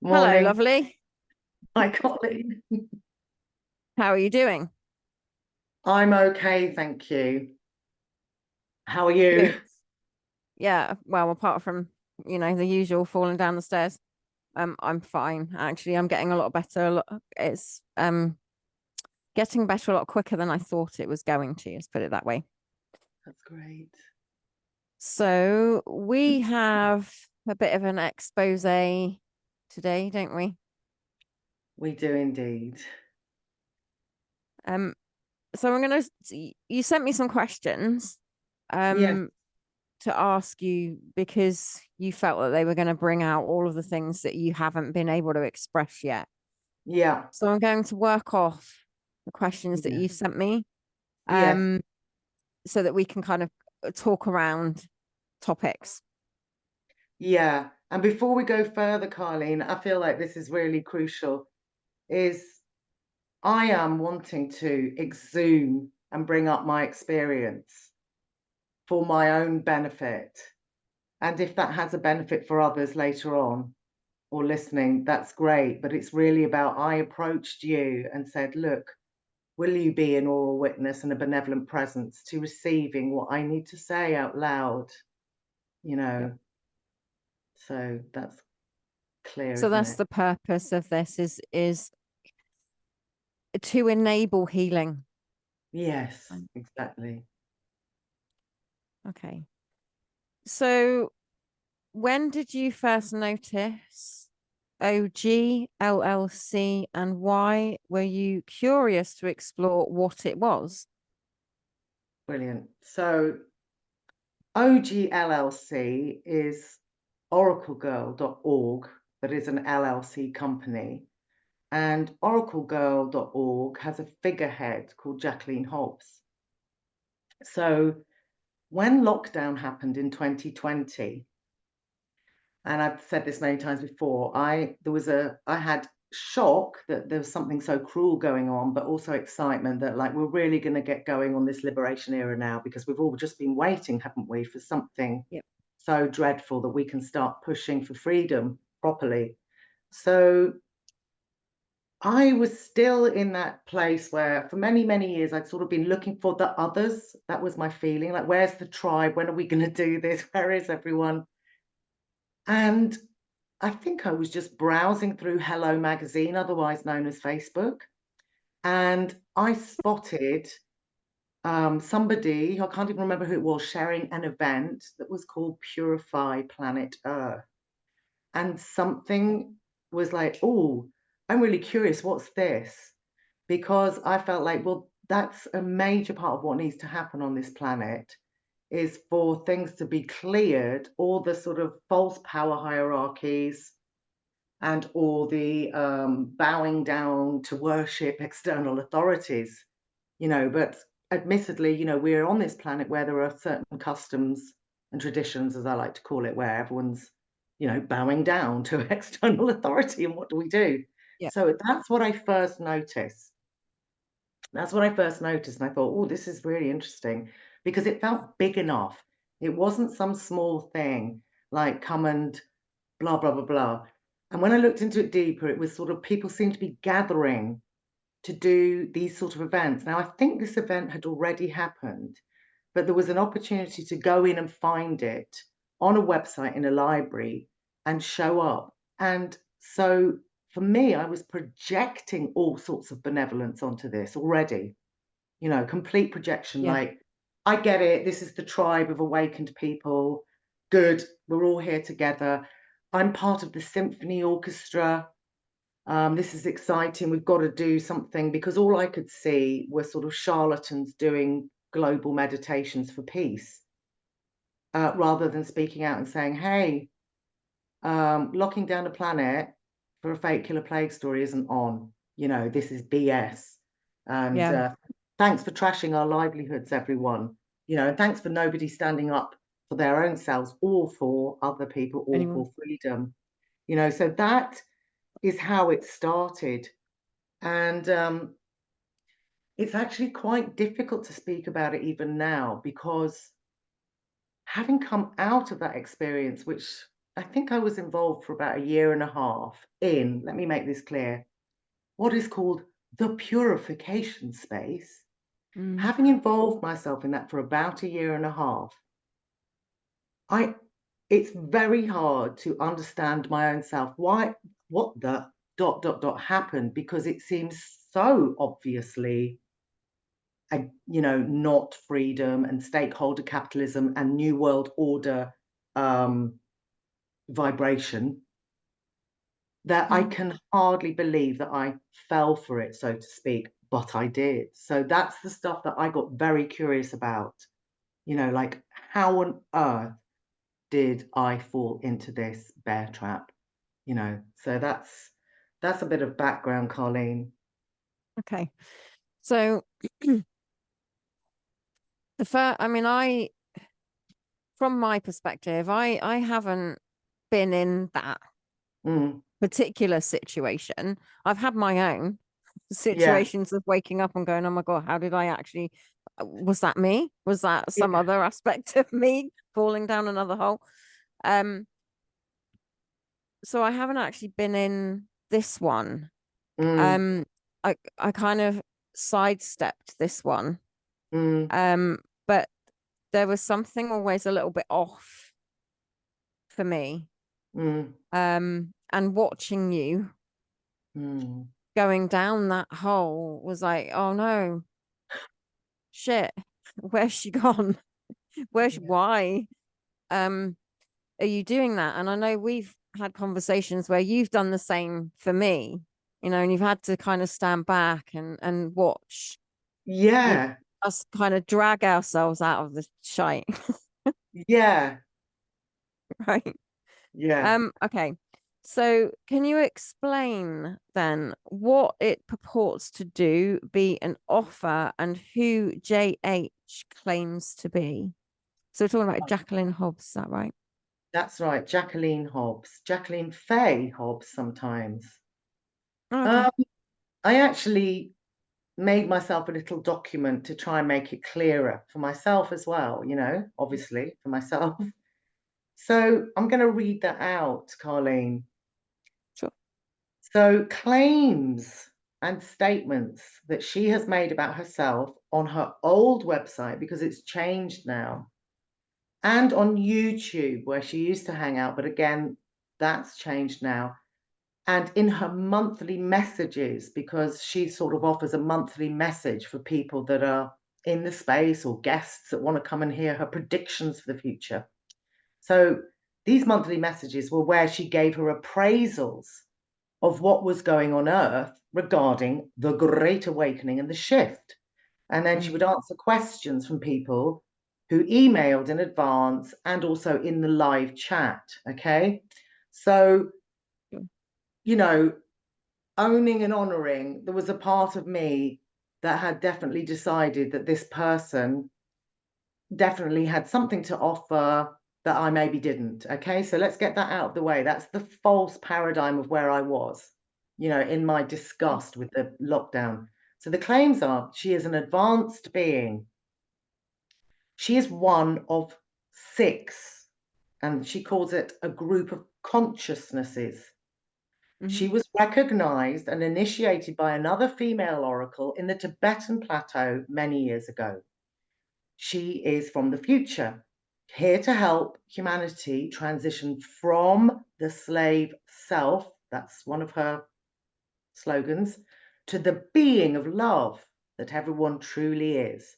Hello, Morning. lovely. Hi, Karleen. How are you doing? I'm okay, thank you. How are you? Good. Yeah, well, apart from, the usual falling down the stairs, I'm fine. Actually, I'm getting a lot better. It's getting better a lot quicker than I thought it was going to, let's put it that way. That's great. So we have a bit of an expose today, don't we? We do indeed. Um, so you sent me some questions. Yes, Um, to ask you because you felt that they were going to bring out all of the things that you haven't been able to express yet. yeah, So I'm going to work off the questions that yeah, you sent me, yes, um, so that we can kind of talk around topics. yeah. And before we go further, Karleen, I feel like this is really crucial, is I am wanting to exhume and bring up my experience for my own benefit. And if that has a benefit for others later on, or listening, that's great. But it's really about I approached you and said, look, will you be an oral witness and a benevolent presence to receiving what I need to say out loud? You Yeah. know, so that's clear, So isn't that's it? the purpose of this is to enable healing. Yes, Right. exactly. Okay. So when did you first notice OG, LLC, and why were you curious to explore what it was? Brilliant. So OGLLC is oraclegirl.org, that is an LLC company. And oraclegirl.org has a figurehead called Jacqueline Hobs. So when lockdown happened in 2020, and I've said this many times before, I had shock that there was something so cruel going on, but also excitement that like we're really going to get going on this liberation era now because we've all just been waiting, haven't we, for something Yep. so dreadful that we can start pushing for freedom properly. So I was still in that place where for many, many years I'd sort of been looking for the others. That was my feeling. Like, where's the tribe? When are we going to do this? Where is everyone? And I think I was just browsing through Hello Magazine, otherwise known as Facebook, and I spotted somebody, I can't even remember who it was, sharing an event that was called Purify Planet Earth. And something was like, oh, I'm really curious, what's this? Because I felt like, well, that's a major part of what needs to happen on this planet is for things to be cleared, all the sort of false power hierarchies and all the bowing down to worship external authorities, but admittedly, we're on this planet where there are certain customs and traditions, as I like to call it, where everyone's, bowing down to external authority. And what do we do? Yep. So that's what I first noticed. That's what I first noticed. And I thought, oh, this is really interesting because it felt big enough. It wasn't some small thing like come and blah, blah, blah, blah. And when I looked into it deeper, it was sort of people seemed to be gathering to do these sort of events. Now, I think this event had already happened, but there was an opportunity to go in and find it on a website in a library and show up. And so for me, I was projecting all sorts of benevolence onto this already, complete projection. Yeah. Like, I get it. This is the tribe of awakened people. Good. We're all here together. I'm part of the symphony orchestra. This is exciting. We've got to do something because all I could see were sort of charlatans doing global meditations for peace, rather than speaking out and saying, hey, locking down the planet for a fake killer plague story isn't on. This is BS. And Yeah. thanks for trashing our livelihoods, everyone. And thanks for nobody standing up for their own selves or for other people or Anyone? for freedom. So that is how it started. And it's actually quite difficult to speak about it even now because having come out of that experience, which I think I was involved for about a year and a half in, let me make this clear, what is called the purification space. Mm. Having involved myself in that for about a year and a half, it's very hard to understand my own self. Why, what the happened, because it seems so obviously, not freedom and stakeholder capitalism and new world order vibration, that I Mm. can hardly believe that I fell for it, so to speak, but I did. So that's the stuff that I got very curious about, like, how on earth did I fall into this bear trap? So that's a bit of background, Karleen. Okay. So the first, I mean, from my perspective, I haven't been in that Mm, particular situation. I've had my own yeah, situations of waking up and going, oh my God, how did I actually, was that me? Was that some yeah, other aspect of me falling down another hole? Um, so I haven't actually been in this one. mm, Um, I kind of sidestepped this one. mm, But there was something always a little bit off for me. mm, And watching you mm. going down that hole was like, oh no, shit, where's she gone? Yeah. Why are you doing that? And I know we've had conversations where you've done the same for me, and you've had to kind of stand back and watch, you know, Yeah, us kind of drag ourselves out of the shite, yeah, right? yeah. Okay. So can you explain then what it purports to do, be an offer, and who JH claims to be? So we're talking about Jacqueline Hobbs, is that right? That's right, Jacqueline Hobs, Jacqueline Fay Hobbs sometimes. Oh, Um, okay. I actually made myself a little document to try and make it clearer for myself as well, obviously for myself. So I'm going to read that out, Karleen. Sure. So claims and statements that she has made about herself on her old website, because it's changed now, and on YouTube, where she used to hang out, but again, that's changed now. And in her monthly messages, because she sort of offers a monthly message for people that are in the space or guests that want to come and hear her predictions for the future. So these monthly messages were where she gave her appraisals of what was going on Earth regarding the Great Awakening and the shift. And then she Mm. would answer questions from people who emailed in advance and also in the live chat. Okay. So, Sure. you know, owning and honoring, there was a part of me that had definitely decided that this person definitely had something to offer that I maybe didn't. Okay, so let's get that out of the way. That's the false paradigm of where I was, in my disgust with the lockdown. So the claims are she is an advanced being. She is one of six, and she calls it a group of consciousnesses. Hmm. She was recognized and initiated by another female oracle in the Tibetan plateau many years ago. She is from the future, here to help humanity transition from the slave self, that's one of her slogans, to the being of love that everyone truly is.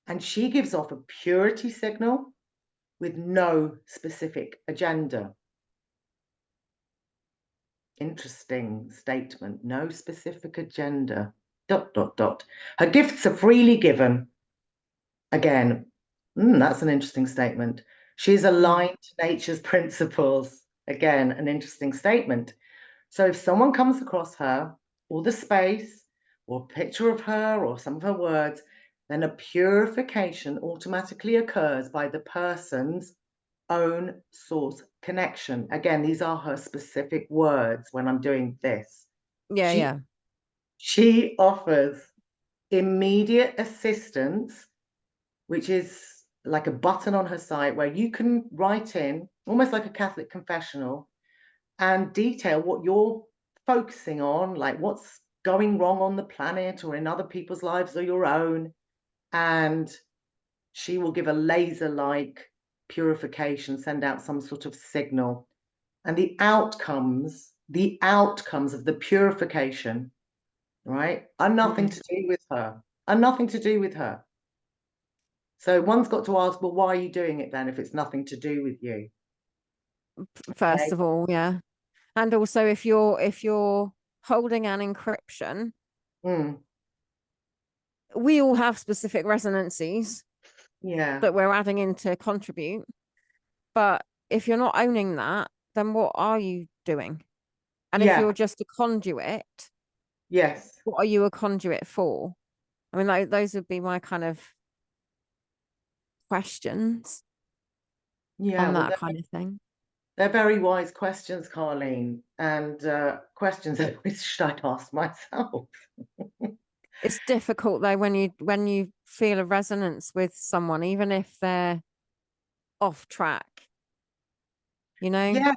And she gives off a purity signal with no specific agenda. Interesting statement. No specific agenda. ... Her gifts are freely given. Again, that's an interesting statement. She's Mm. aligned to nature's principles. Again, an interesting statement. So if someone comes across her or the space or a picture of her or some of her words, then a purification automatically occurs by the person's own source connection. Again, these are her specific words when I'm doing this. Yeah, She yeah. she offers immediate assistance, which is like a button on her site where you can write in, almost like a Catholic confessional, and detail what you're focusing on, like what's going wrong on the planet or in other people's lives or your own. And she will give a laser-like purification, send out some sort of signal. And the outcomes of the purification, right, are nothing to do with her, are nothing to do with her. So one's got to ask, well, why are you doing it then if it's nothing to do with you? First Okay. of all, yeah. And also if you're holding an encryption, Mm, we all have specific resonances yeah. that we're adding in to contribute. But if you're not owning that, then what are you doing? And if Yeah. you're just a conduit, Yes. what are you a conduit for? I mean, those would be my kind of questions Yeah. on Well, that kind of thing. they're very wise questions, Karleen, and questions that I wish I'd asked myself. It's difficult though when you feel a resonance with someone, even if they're off track, you know? Yeah.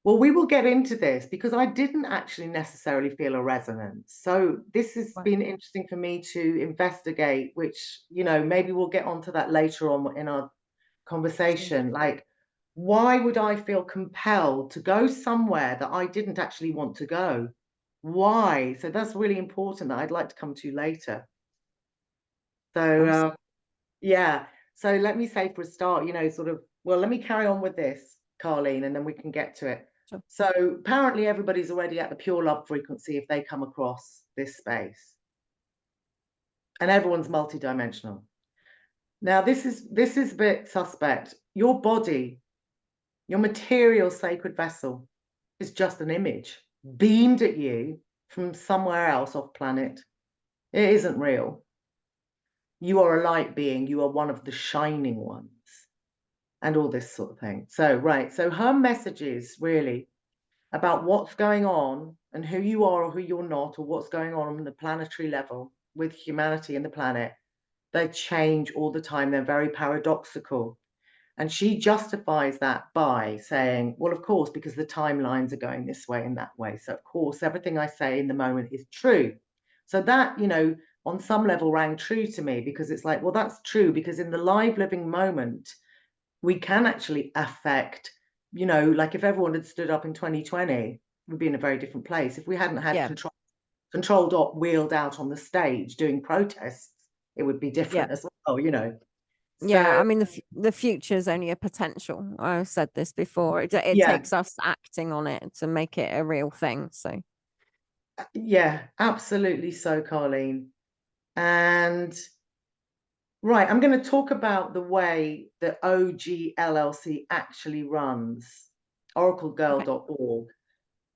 Well, we will get into this because I didn't actually necessarily feel a resonance. So this has Right. been interesting for me to investigate, which, maybe we'll get onto that later on in our Sure. conversation. Like, why would I feel compelled to go somewhere that I didn't actually want to go? Why? So that's really important that I'd like to come to later. So, Else. yeah. So let me say for a start, sort of, well, let me carry on with this, Karleen, and then we can get to it. Sure. So apparently everybody's already at the pure love frequency if they come across this space. And everyone's multidimensional. Now, this is a bit suspect. Your body, your material sacred vessel, is just an image beamed at you from somewhere else off planet. It isn't real. You are a light being. You are one of the shining ones. And all this sort of thing. So, right. So her messages really about what's going on and who you are or who you're not, or what's going on the planetary level with humanity and the planet, they change all the time. They're very paradoxical. And she justifies that by saying, well, of course, because the timelines are going this way and that way. So, of course, everything I say in the moment is true. So that, on some level rang true to me because it's like, well, that's true because in the live living moment, we can actually affect, like if everyone had stood up in 2020, we'd be in a very different place. If we hadn't had Yeah. control dot wheeled out on the stage doing protests, it would be Yeah. different as well. Yeah. So I mean, the future is only a potential. I've said this before. It yeah, takes us acting on it to make it a real thing. So, yeah, absolutely so, Karleen. And right, I'm going to talk about the way that OGLLC actually runs, okay. oraclegirl.org.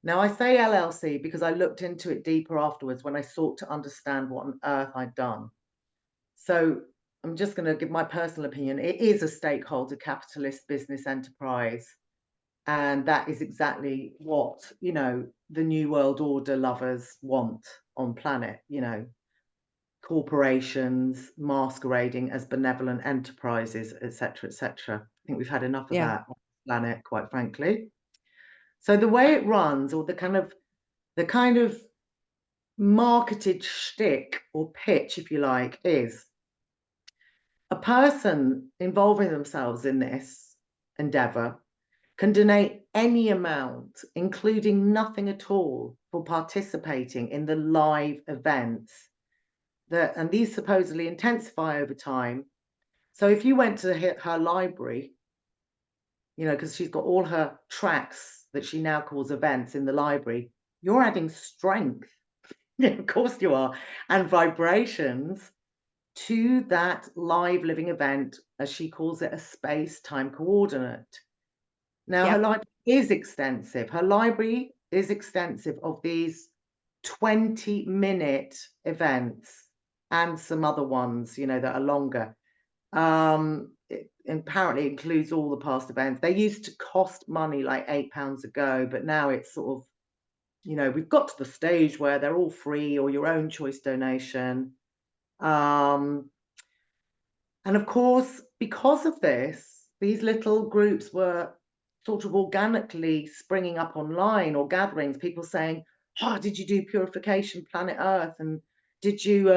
Now, I say LLC because I looked into it deeper afterwards when I sought to understand what on earth I'd done. So I'm just going to give my personal opinion. It is a stakeholder capitalist business enterprise. And that is exactly what, the New World Order lovers want on planet, corporations masquerading as benevolent enterprises, etc., etc. I think we've had enough of Yeah. that on the planet, quite frankly. So the way it runs, or the kind of marketed shtick or pitch, if you like, is a person involving themselves in this endeavor can donate any amount, including nothing at all, for participating in the live events and these supposedly intensify over time. So if you went to her library, because she's got all her tracks that she now calls events in the library, you're adding strength. Yeah, of course you are. And vibrations to that live living event, as she calls it, a space-time coordinate. Now, her Yeah. library is extensive. Her library is extensive of these 20-minute events and some other ones, that are longer. It apparently includes all the past events. They used to cost money, like £8 ago, but now it's sort of, we've got to the stage where they're all free or your own choice donation. And of course, because of this, these little groups were sort of organically springing up online, or gatherings, people saying, oh, did you do Purification Planet Earth? And did you,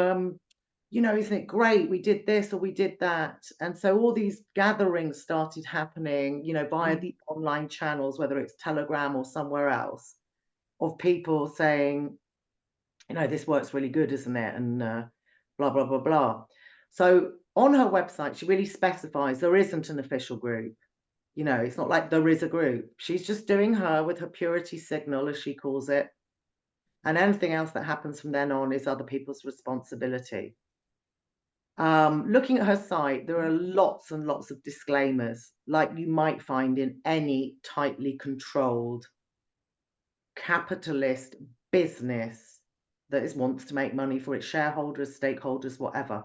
isn't it great? We did this or we did that. And so all these gatherings started happening, via the online channels, whether it's Telegram or somewhere else, of people saying, this works really good, isn't it? And blah, blah, blah, blah. So on her website, she really specifies there isn't an official group. It's not like there is a group. She's just doing her with her purity signal, as she calls it. And anything else that happens from then on is other people's responsibility. Looking at her site, there are lots and lots of disclaimers, like you might find in any tightly controlled capitalist business that wants to make money for its shareholders, stakeholders, whatever.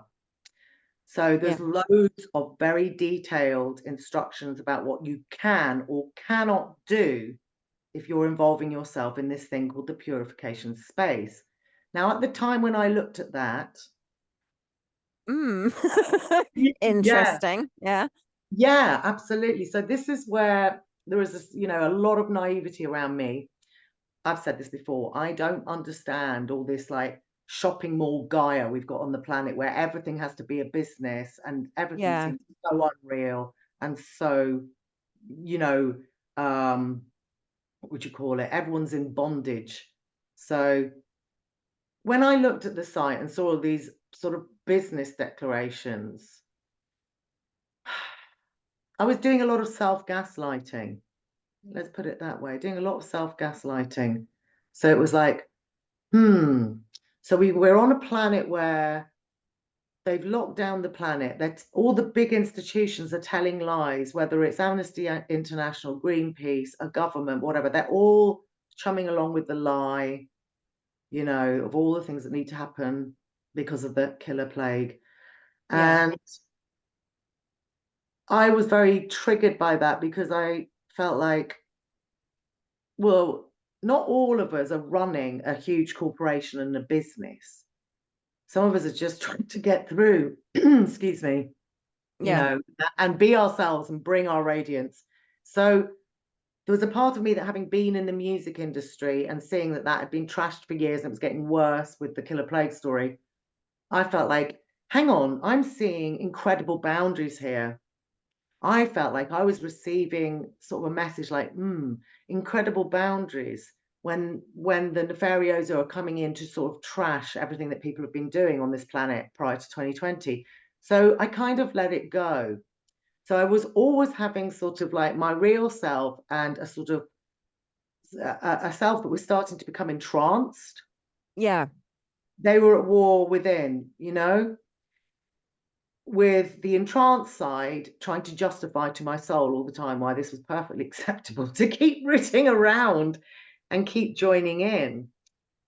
So there's loads of very detailed instructions about what you can or cannot do if you're involving yourself in this thing called the purification space. Now, at the time when I looked at that, Interesting. Yeah, absolutely. So this is where there is this, a lot of naivety around me. I've said this before. I don't understand all this like shopping mall Gaia we've got on the planet, where everything has to be a business and everything seems so unreal and so, what would you call it? Everyone's in bondage. So when I looked at the site and saw all these sort of business declarations, I was doing a lot of self-gaslighting. Let's put it that way, doing a lot of self-gaslighting. So it was like, so we're on a planet where they've locked down the planet. That all the big institutions are telling lies, whether it's Amnesty International, Greenpeace, a government, whatever. They're all chumming along with the lie, of all the things that need to happen because of the killer plague. And I was very triggered by that, because I felt like, well, not all of us are running a huge corporation and a business. Some of us are just trying to get through, excuse me, and be ourselves and bring our radiance. So there was a part of me that, having been in the music industry and seeing that had been trashed for years and it was getting worse with the Killer Plague story, I felt like, hang on, I'm seeing incredible boundaries here. I felt like I was receiving sort of a message like, incredible boundaries, when the Nefarioso are coming in to sort of trash everything that people have been doing on this planet prior to 2020. So I kind of let it go. So I was always having sort of like my real self and a sort of a self that was starting to become entranced. Yeah. They were at war within, with the entranced side trying to justify to my soul all the time why this was perfectly acceptable to keep rooting around and keep joining in.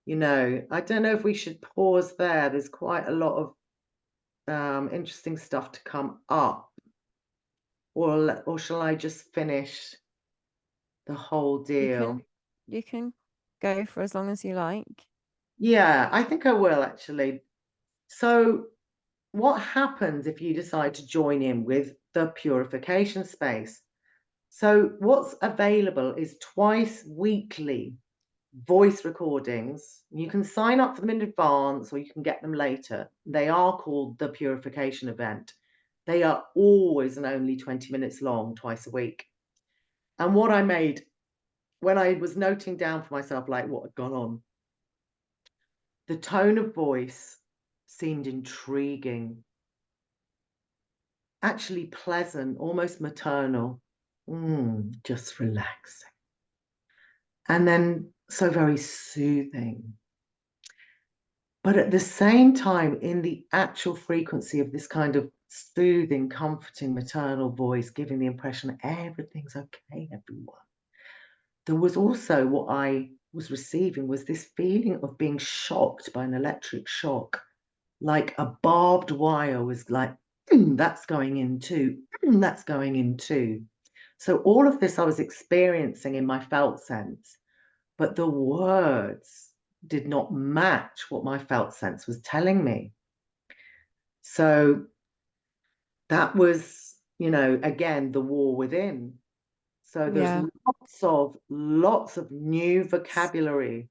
I don't know if we should pause there. There's quite a lot of interesting stuff to come up, or shall I just finish the whole deal? You can go for as long as you like. Yeah, I think I will, actually. So what happens if you decide to join in with the purification space? So what's available is twice weekly voice recordings. You can sign up for them in advance or you can get them later. They are called the Purification event. They are always and only 20 minutes long, twice a week. And what I made when I was noting down for myself, like what had gone on, the tone of voice seemed intriguing, actually pleasant, almost maternal, just relaxing. And then so very soothing. But at the same time, in the actual frequency of this kind of soothing, comforting, maternal voice, giving the impression everything's okay, everyone, there was also, what I was receiving was this feeling of being shocked by an electric shock, like a barbed wire was like, that's going in too, that's going in too. So all of this I was experiencing in my felt sense, but the words did not match what my felt sense was telling me. So that was again, the war within. So there's Yeah. lots of new vocabulary.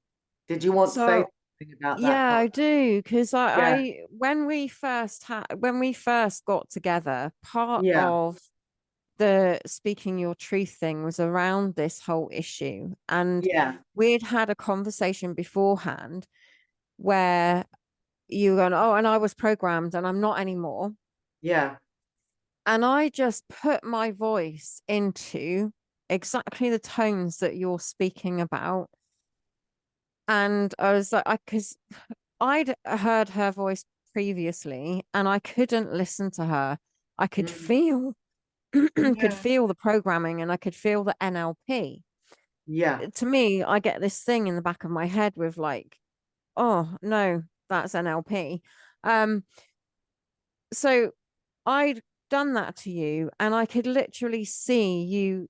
Did you want to say So something about that, yeah, Carl? I do, because Yeah, when we first got together, part yeah, of the speaking your truth thing was around this whole issue. And yeah, we'd had a conversation beforehand where you were going, oh, and I was programmed and I'm not anymore. yeah, And I just put my voice into exactly the tones that you're speaking about. And I was like, because I'd heard her voice previously and I couldn't listen to her. I could mm, feel could yeah, feel the programming and I could feel the NLP. yeah, To me, I get this thing in the back of my head with like, oh no, that's NLP. Um, so I'd done that to you, and I could literally see you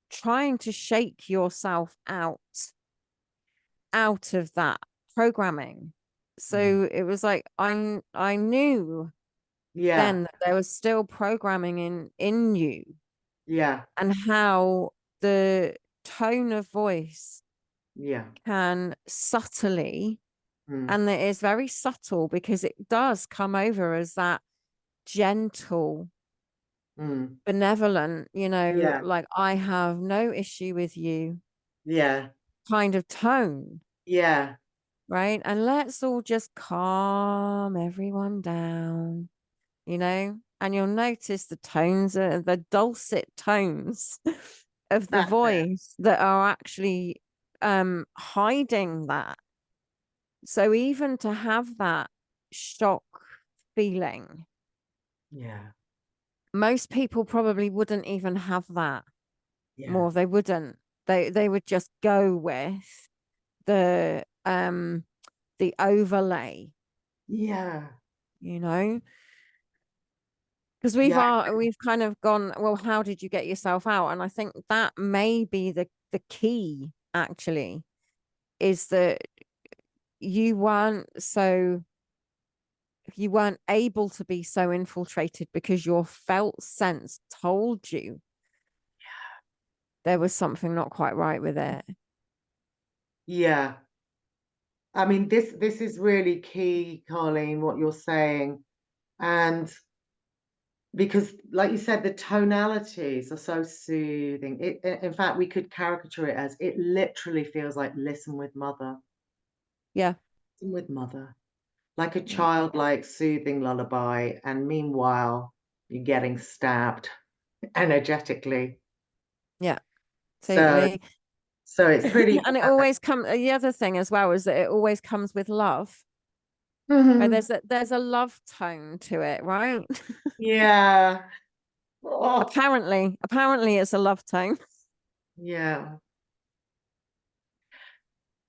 trying to shake yourself out of that programming. mm, So it was like I knew yeah, then that there was still programming in you, yeah, and how the tone of voice yeah, can subtly, mm, and it is very subtle because it does come over as that gentle, mm, benevolent, yeah, like I have no issue with you yeah, kind of tone, yeah, right? And let's all just calm everyone down, and you'll notice the tones, the dulcet tones of the voice that are actually hiding that. So even to have that shock feeling, yeah, most people probably wouldn't even have that. yeah, More, they wouldn't. They would just go with the overlay, yeah, you know, because yeah, we've kind of gone, well, how did you get yourself out? And I think that may be the key actually, is that you weren't so you weren't able to be so infiltrated because your felt sense told you there was something not quite right with it. yeah. I mean, this is really key, Carleen, what you're saying. And because, like you said, the tonalities are so soothing. In fact, we could caricature it as it literally feels like listen with mother, Yeah, listen with mother, like a yeah, childlike, soothing lullaby. And meanwhile, you're getting stabbed energetically. yeah, So, totally. so it's pretty. And it always comes, the other thing as well is that it always comes with love. Right? Mhm. There's a love tone to it, right? Yeah. Oh, Apparently it's a love tone. yeah.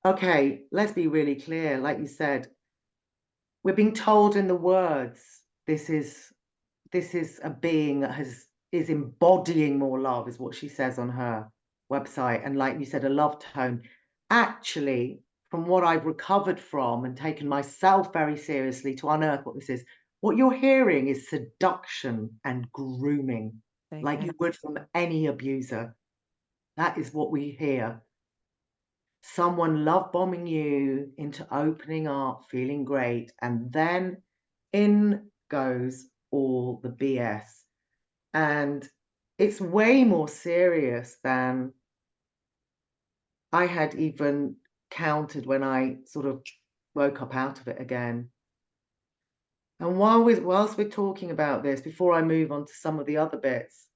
Okay, let's be really clear. Like you said, we're being told in the words, this is a being that is embodying more love, is what she says on her website. And like you said, a love tone. Actually, from what I've recovered from and taken myself very seriously to unearth what this is, what you're hearing is seduction and grooming, There you like go. you would from any abuser. That is what we hear. Someone love bombing you into opening up, feeling great, and then in goes all the BS. And it's way more serious than I had even counted when I sort of woke up out of it again. And whilst we're talking about this, before I move on to some of the other bits,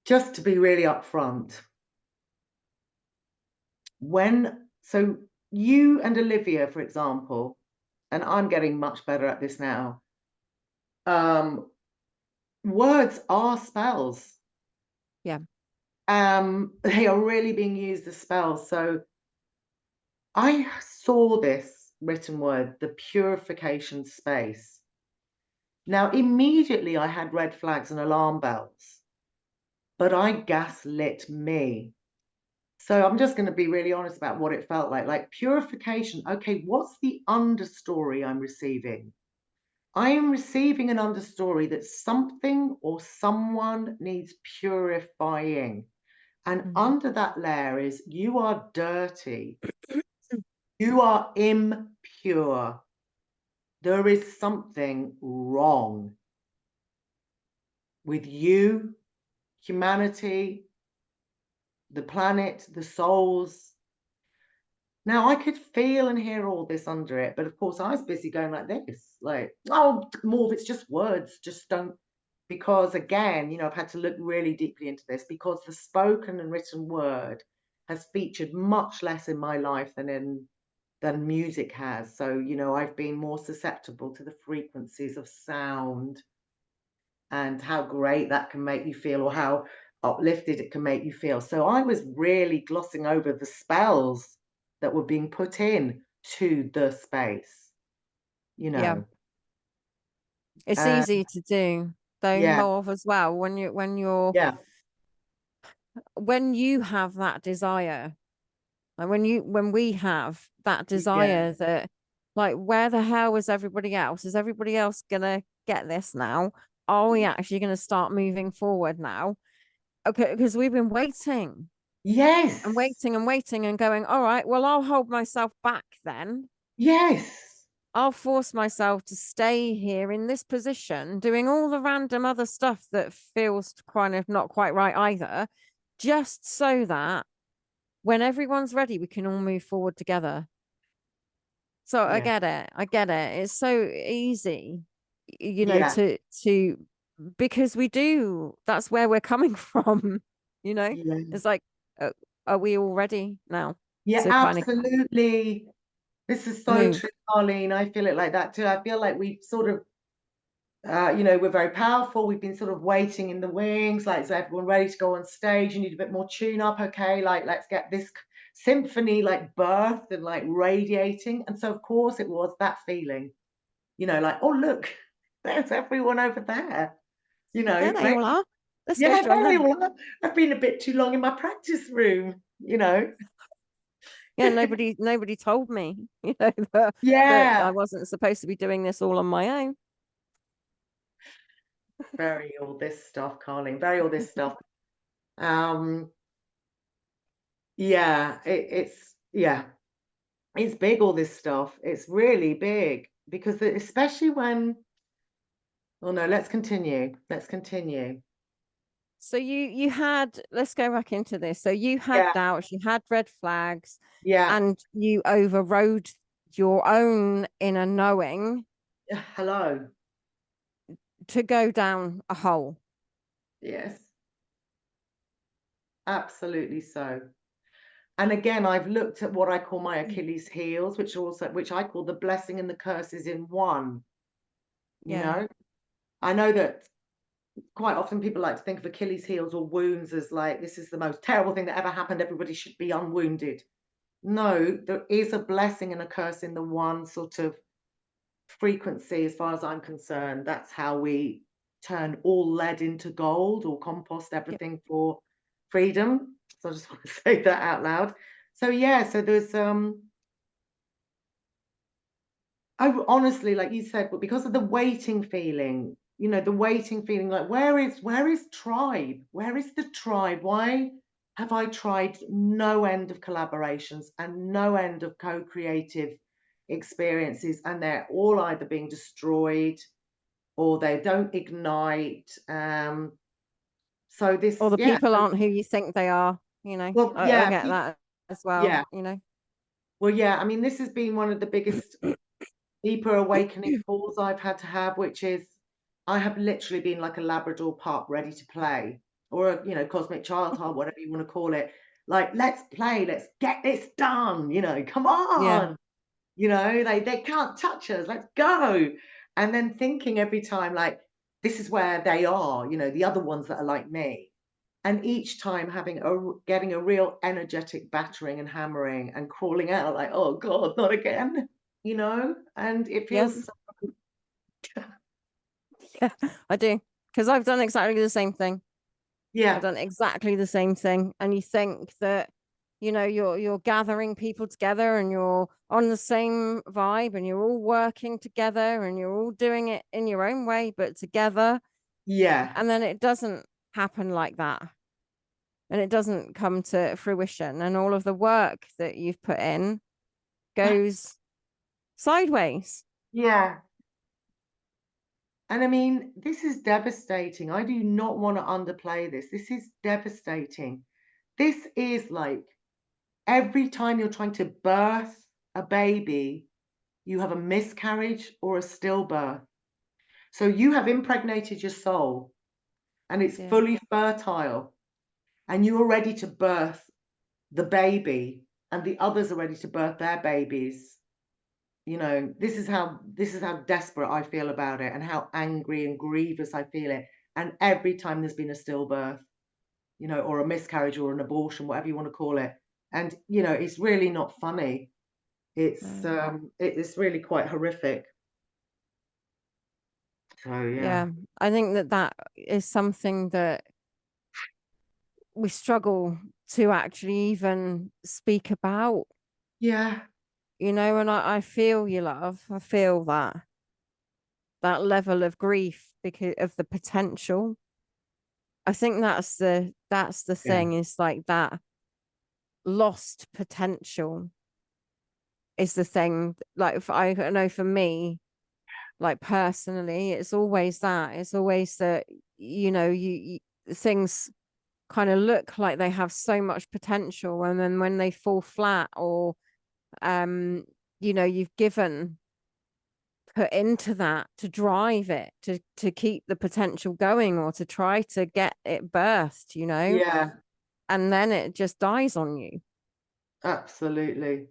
just to be really upfront, so you and Olivia, for example, and I'm getting much better at this now, um, words are spells. Yeah. They are really being used as spells. So I saw this written word, the purification space. Now, immediately I had red flags and alarm bells, but I gaslit me. So I'm just going to be really honest about what it felt like. Like purification, okay, what's the understory I'm receiving? I am receiving an understory that something or someone needs purifying. And Mhm. under that layer is you are dirty. You are impure. There is something wrong with you, humanity, the planet, the souls. Now, I could feel and hear all this under it, but of course, I was busy going like this, like, oh, Morv, it's just words, just don't. Because again, I've had to look really deeply into this because the spoken and written word has featured much less in my life than music has. So, I've been more susceptible to the frequencies of sound and how great that can make you feel or how uplifted it can make you feel. So I was really glossing over the spells that were being put in to the space, you Yeah, know. it's Uh, easy to do though, yeah, more as well when yeah, you have that desire. Like when we have that yeah, desire that, like, where the hell is everybody else? Is everybody else gonna get this now? Are we actually gonna start moving forward now? Okay, because we've been waiting and yes, waiting and waiting and going, all right, well, I'll hold myself back then. yes, I'll force myself to stay here in this position, doing all the random other stuff that feels kind of not quite right either, just so that when everyone's ready, we can all move forward together. So I yeah, get it. I get it. It's so easy, yeah, to because we do. That's where we're coming from. yeah, It's like, uh, are we all ready now yeah, to kind of absolutely. This is so move? true, Arlene. I feel it like that too. I feel like we've sort of we're very powerful. We've been sort of waiting in the wings, like, is everyone ready to go on stage? You need a bit more tune up, okay? Like, let's get this symphony like birthed and like radiating. And so, of course, it was that feeling, like, oh, look, there's everyone over there. There they Maybe, all are. Let's go yeah, join there they them. all are. I've been a bit too long in my practice room. Yeah, nobody told me, that I Yeah, wasn't supposed to be doing this all on my own. very all this stuff, Carling, very all this stuff. Um, yeah, yeah. It's big, all this stuff. It's really big because especially when, oh no, let's continue. Let's continue. So you had, let's go back into this. So you had Yeah, doubts, you had red flags, yeah. and you overrode your own inner knowing Hello. to go down a hole. Yes, absolutely so. And again, I've looked at what I call my Achilles heels, which I call the blessing and the curses in one, you Yeah. know? I know that quite often people like to think of Achilles heels or wounds as like this is the most terrible thing that ever happened. Everybody should be unwounded. No, there is a blessing and a curse in the one sort of frequency, as far as I'm concerned. That's how we turn all lead into gold or compost Yep. everything for freedom. So I just want to say that out loud. So yeah, so there's I honestly, like you said, but because of the waiting feeling, the waiting feeling, like where is tribe? Where is the tribe? Why have I tried no end of collaborations and no end of co-creative experiences, and they're all either being destroyed or they don't ignite. So Or this, the yeah, people so, aren't who you think they are, well, I yeah, get that as well, yeah, you know. well, yeah. I mean, this has been one of the biggest deeper awakening calls I've had to have, which is I have literally been like a Labrador pup ready to play, or a cosmic child heart, whatever you want to call it. Like, let's play, let's get this done, come Yeah. on, they can't touch us, let's go. And then thinking every time, like, this is where they are, the other ones that are like me. And each time getting a real energetic battering and hammering and crawling out like, oh God, not again, and it Yeah. feels Yeah, I do. Because I've done exactly the same thing. I've yeah, done exactly the same thing. And you think that, you're gathering people together and you're on the same vibe and you're all working together and you're all doing it in your own way, but together. Yeah. And then it doesn't happen like that. And it doesn't come to fruition. And all of the work that you've put in goes sideways. Yeah. And I mean, this is devastating. I do not want to underplay this. This is devastating. This is like every time you're trying to birth a baby, you have a miscarriage or a stillbirth. So you have impregnated your soul and it's Yeah. fully fertile, and you are ready to birth the baby, and the others are ready to birth their babies. This is how desperate I feel about it, and how angry and grievous I feel it. And every time there's been a stillbirth, or a miscarriage or an abortion, whatever you want to call it, and it's really not funny. It's No. it's really quite horrific. So yeah. Yeah. I think that is something that we struggle to actually even speak about, Yeah. and I feel you, love. I feel that level of grief because of the potential. I think that's the Yeah. thing, is like that lost potential is the thing. Like, I know for me, like personally, it's always that. It's always that, you things kind of look like they have so much potential, and then when they fall flat, or you've put into that to drive it, to keep the potential going, or to try to get it birthed, Yeah. and then it just dies on you. Absolutely.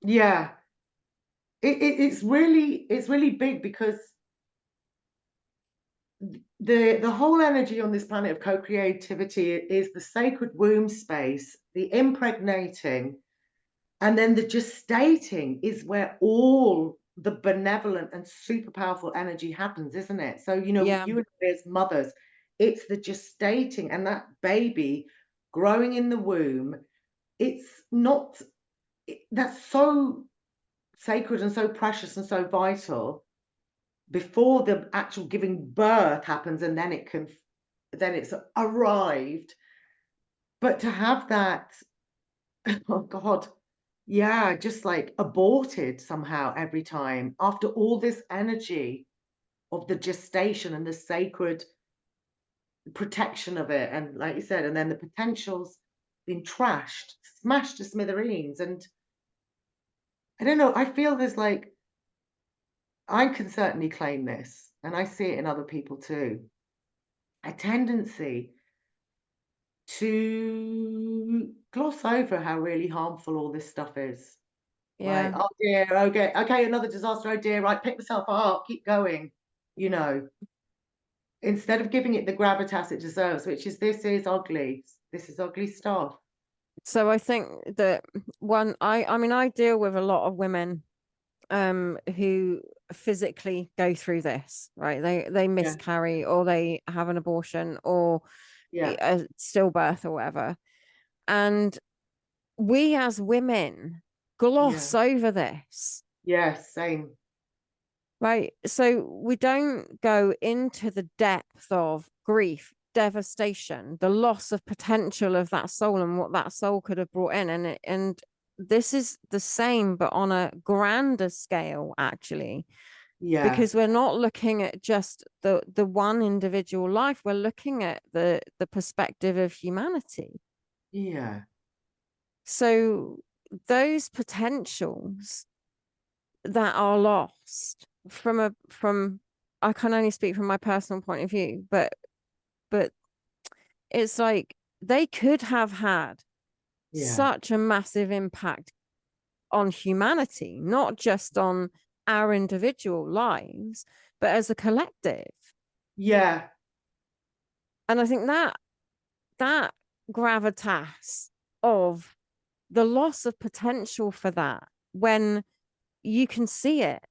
Yeah. It's really big, because the whole energy on this planet of co-creativity is the sacred womb space, the impregnating, and then the gestating is where all the benevolent and super powerful energy happens, isn't it? So, with Yeah, you and me as mothers, it's the gestating and that baby growing in the womb. It's not, that's so sacred and so precious and so vital before the actual giving birth happens, and then it's arrived. But to have that, oh God, yeah, just like aborted somehow every time after all this energy of the gestation and the sacred protection of it, and like you said, and then the potential's been trashed, smashed to smithereens. And I don't know, I feel there's like, I can certainly claim this, and I see it in other people too, a tendency to gloss over how really harmful all this stuff is. Like, yeah. oh dear, okay, okay, another disaster, oh dear, right, pick myself up, keep going, you know, instead of giving it the gravitas it deserves, which is, this is ugly. This is ugly stuff. So I think that I mean, I deal with a lot of women who physically go through this, right? They Yeah, miscarry, or they have an abortion, or yeah, a stillbirth, or whatever. And we as women yeah, gloss over this, yeah, same. right? So we don't go into the depth of grief, devastation, the loss of potential of that soul, and what that soul could have brought in. And this is the same, but on a grander scale, actually, Yeah, because we're not looking at just the one individual life. We're looking at the perspective of humanity. yeah, So those potentials that are lost from I can only speak from my personal point of view, but it's like they could have had yeah, such a massive impact on humanity, not just on our individual lives, but as a collective. yeah, And I think that gravitas of the loss of potential for that, when you can see it,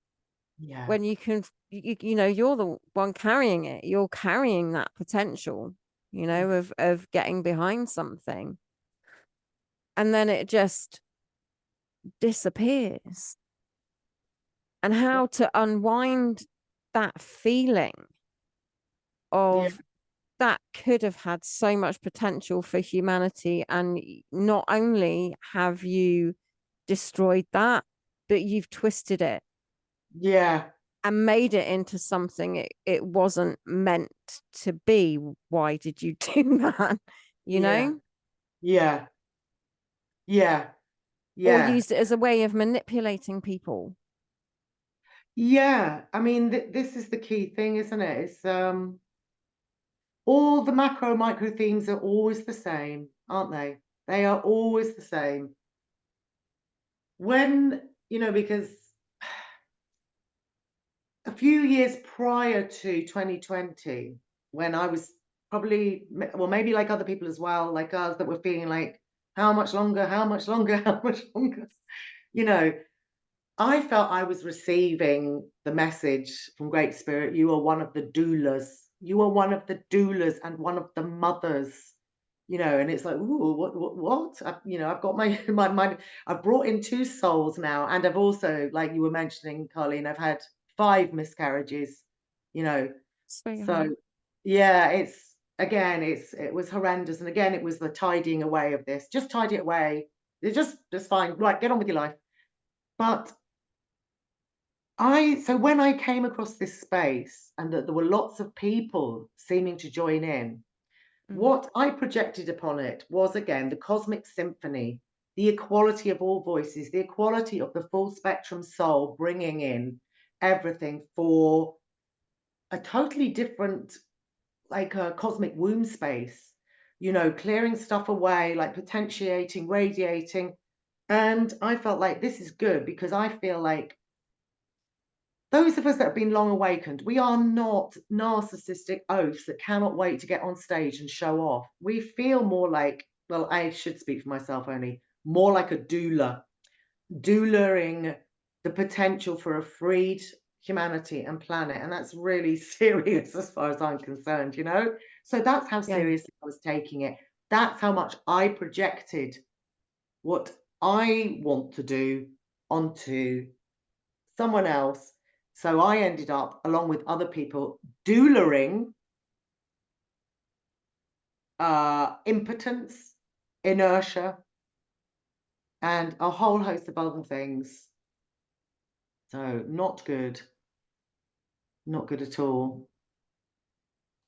yeah, when you can, you're the one carrying it, you're carrying that potential. you know, of getting behind something. And then it just disappears. And how to unwind that feeling Yeah, of that could have had so much potential for humanity. And not only have you destroyed that, but you've twisted it yeah, and made it into something it wasn't meant to be. Why did you do that? You yeah, know? yeah, yeah, Or yeah, used it as a way of manipulating people. yeah. I mean, this is the key thing, isn't it? It's all the macro micro themes are always the same, aren't they? They are always the same. When, because a few years prior to 2020, when I was probably, well, maybe like other people as well, like us, that were feeling like, how much longer, how much longer, how much longer, you know, I felt I was receiving the message from Great Spirit, you are one of the doulas. You are one of the doulas and one of the mothers, and it's like, ooh, what? I've got my, I've brought in two souls now. And I've also, like you were mentioning, Karleen, I've had 5 miscarriages, you know. So Sweetheart. yeah, it was horrendous. And again, it was the tidying away of this. Just tidy it away. It's just fine. Right, get on with your life. But so when I came across this space and that there were lots of people seeming to join in, Mm. what I projected upon it was again the cosmic symphony, the equality of all voices, the equality of the full spectrum soul, bringing in everything for a totally different, like a cosmic womb space, clearing stuff away, like potentiating, radiating. And I felt like this is good because I feel like those of us that have been long awakened, we are not narcissistic oafs that cannot wait to get on stage and show off. We feel more like, well, I should speak for myself only, more like a doula, doulaing the potential for a freed humanity and planet. And that's really serious as far as I'm concerned. So that's how Yeah. seriously I was taking it. That's how much I projected what I want to do onto someone else. So I ended up, along with other people, doulaing impotence, inertia, and a whole host of other things. So not good, not good at all.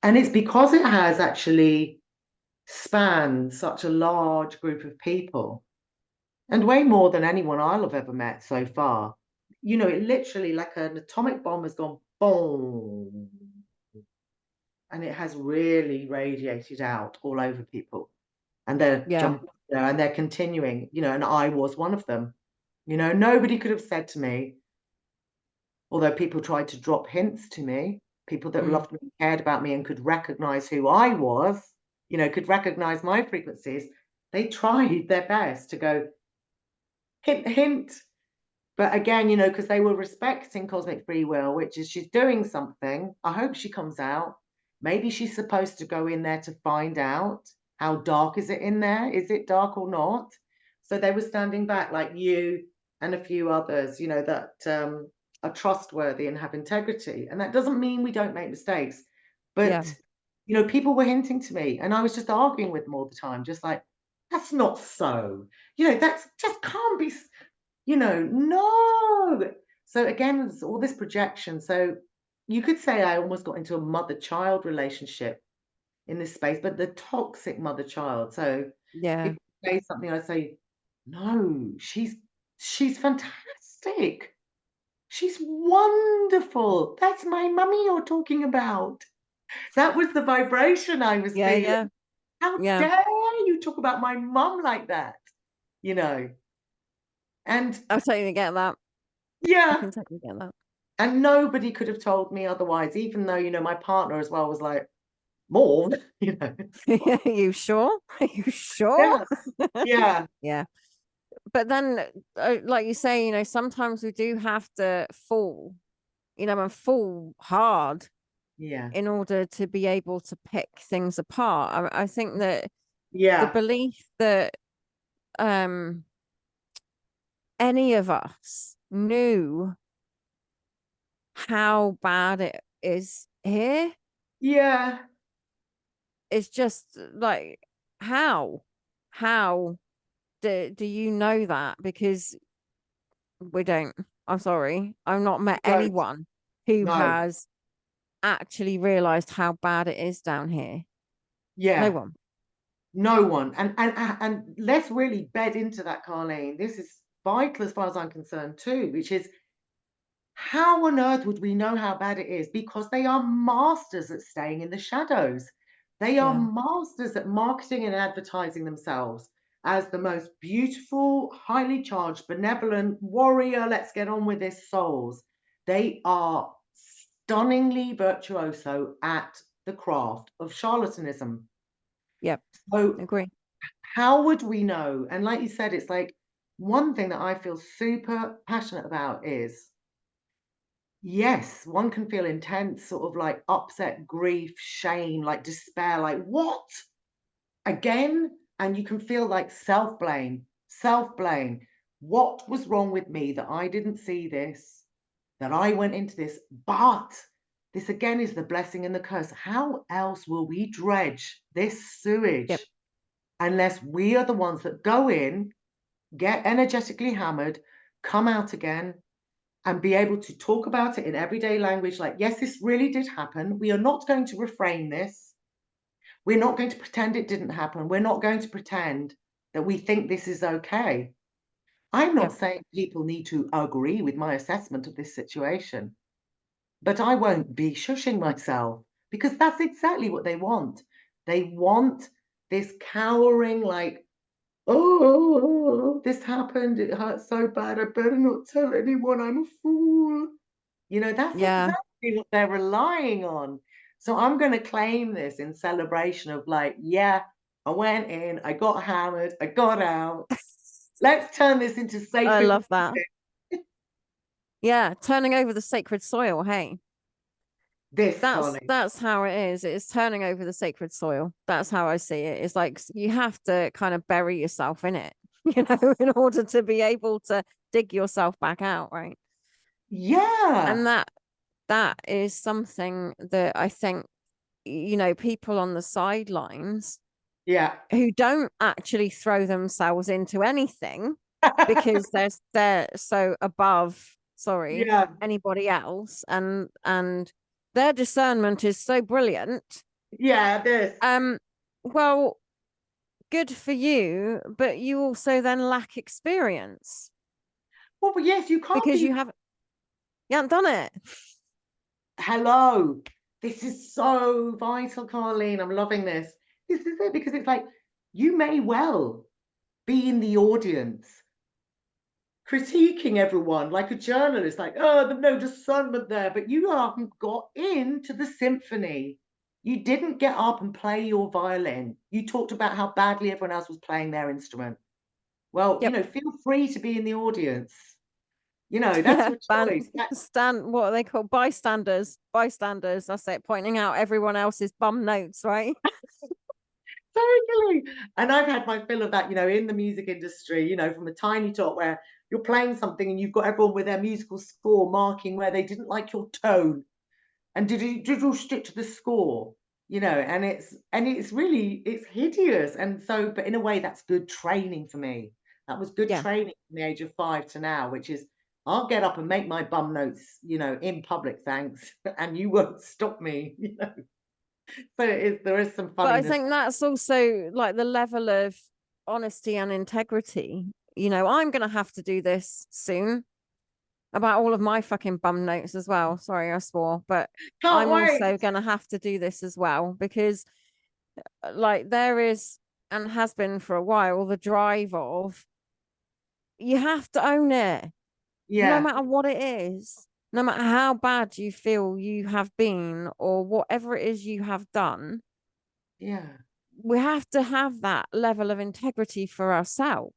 And it's because it has actually spanned such a large group of people, and way more than anyone I'll have ever met so far. It literally, like an atomic bomb, has gone boom, and it has really radiated out all over people. And they're Yeah. jumping there and they're continuing, and I was one of them. Nobody could have said to me, although people tried to drop hints to me, people that Mm. loved me, cared about me, and could recognize who I was, could recognize my frequencies. They tried their best to go hint, hint. But again, because they were respecting cosmic free will, which is she's doing something. I hope she comes out. Maybe she's supposed to go in there to find out how dark is it in there? Is it dark or not? So they were standing back, like you and a few others, that are trustworthy and have integrity. And that doesn't mean we don't make mistakes. Yeah. But, people were hinting to me, and I was just arguing with them all the time, just like, that's not so. That's just can't be no. So again, there's all this projection. So you could say I almost got into a mother-child relationship in this space, but the toxic mother-child. So Yeah. people say something, I say, no, she's fantastic. She's wonderful. That's my mummy you're talking about. That was the vibration I was Yeah. feeling. Yeah. How Yeah. dare you talk about my mum like that? You know, and I totally get that. I yeah. can totally get that. And nobody could have told me otherwise, even though, my partner as well was like, Maud, Are you sure? Are you sure? yeah, yeah, Yeah. But then, like you say, sometimes we do have to fall, and fall hard Yeah. in order to be able to pick things apart. I think that the Yeah. belief that um any of us knew how bad it is here Yeah. is just like, how how do you know that? Because we don't. I'm sorry, I've not met Don't. anyone who No. has actually realized how bad it is down here. No Yeah. one. No one. And let's really bed into that, Karleen. This is vital as far as I'm concerned too, which is how on earth would we know how bad it is? Because they are masters at staying in the shadows. They are Yeah. masters at marketing and advertising themselves as the most beautiful, highly charged, benevolent warrior. Let's get on with this souls. They are stunningly virtuoso at the craft of charlatanism. Yep. So, Agree. how would we know? And like you said, it's like one thing that I feel super passionate about is yes, one can feel intense, sort of like upset, grief, shame, like despair, like what? Again? And you can feel like self blame, self blame. What was wrong with me that I didn't see this, that I went into this? But this again is the blessing and the curse. How else will we dredge this Yep. sewage unless we are the ones that go in, get energetically hammered, come out again, and be able to talk about it in everyday language like, yes, this really did happen. We are not going to reframe this. We're not going to pretend it didn't happen. We're not going to pretend that we think this is okay. I'm not Yep. saying people need to agree with my assessment of this situation, but I won't be shushing myself because that's exactly what they want. They want this cowering, like, oh, this happened. It hurts so bad. I better not tell anyone. I'm a fool. That's Yeah. exactly what they're relying on. So I'm going to claim this in celebration of like, yeah, I went in, I got hammered, I got out. Let's turn this into I sacred love that. music. Yeah, turning over the sacred soil. Hey, This, that's Connie. that's how it is. It's turning over the sacred soil. That's how I see it. It's like you have to kind of bury yourself in it, in order to be able to dig yourself back out, right? Yeah. And that is something that I think, people on the sidelines Yeah. who don't actually throw themselves into anything because they're so above, sorry, Yeah. anybody else, and their discernment is so brilliant. Yeah. This. Well, good for you, but you also then lack experience Well, but yes, you can't because be. you haven't done it. Hello. This is so vital, Karleen. I'm loving this. This is it because it's like you may well be in the audience critiquing everyone like a journalist, like, oh, there's no discernment there, but you haven't got into the symphony. You didn't get up and play your violin. You talked about how badly everyone else was playing their instrument. Well, Yep. feel free to be in the audience. That's Yeah, your choice. what are they called? Bystanders. That's it. Pointing out everyone else's bum notes, right? Totally. And I've had my fill of that, in the music industry, from the tiny top where you're playing something and you've got everyone with their musical score marking where they didn't like your tone. And did you stick to the score? And it's really it's hideous. And so, but in a way, that's good training for me. That was good Yeah. training from the age of 5 to now, which is I'll get up and make my bum notes, in public, thanks, and you won't stop me. So there is some But I funniness. think that's also like the level of honesty and integrity. I'm gonna have to do this soon about all of my fucking bum notes as well. Sorry, I swore, but Can't I'm wait. also gonna have to do this as well because like there is and has been for a while the drive of you have to own it no Yeah, matter what it is, no matter how bad you feel you have been or whatever it is you have done. yeah, We have to have that level of integrity for ourselves,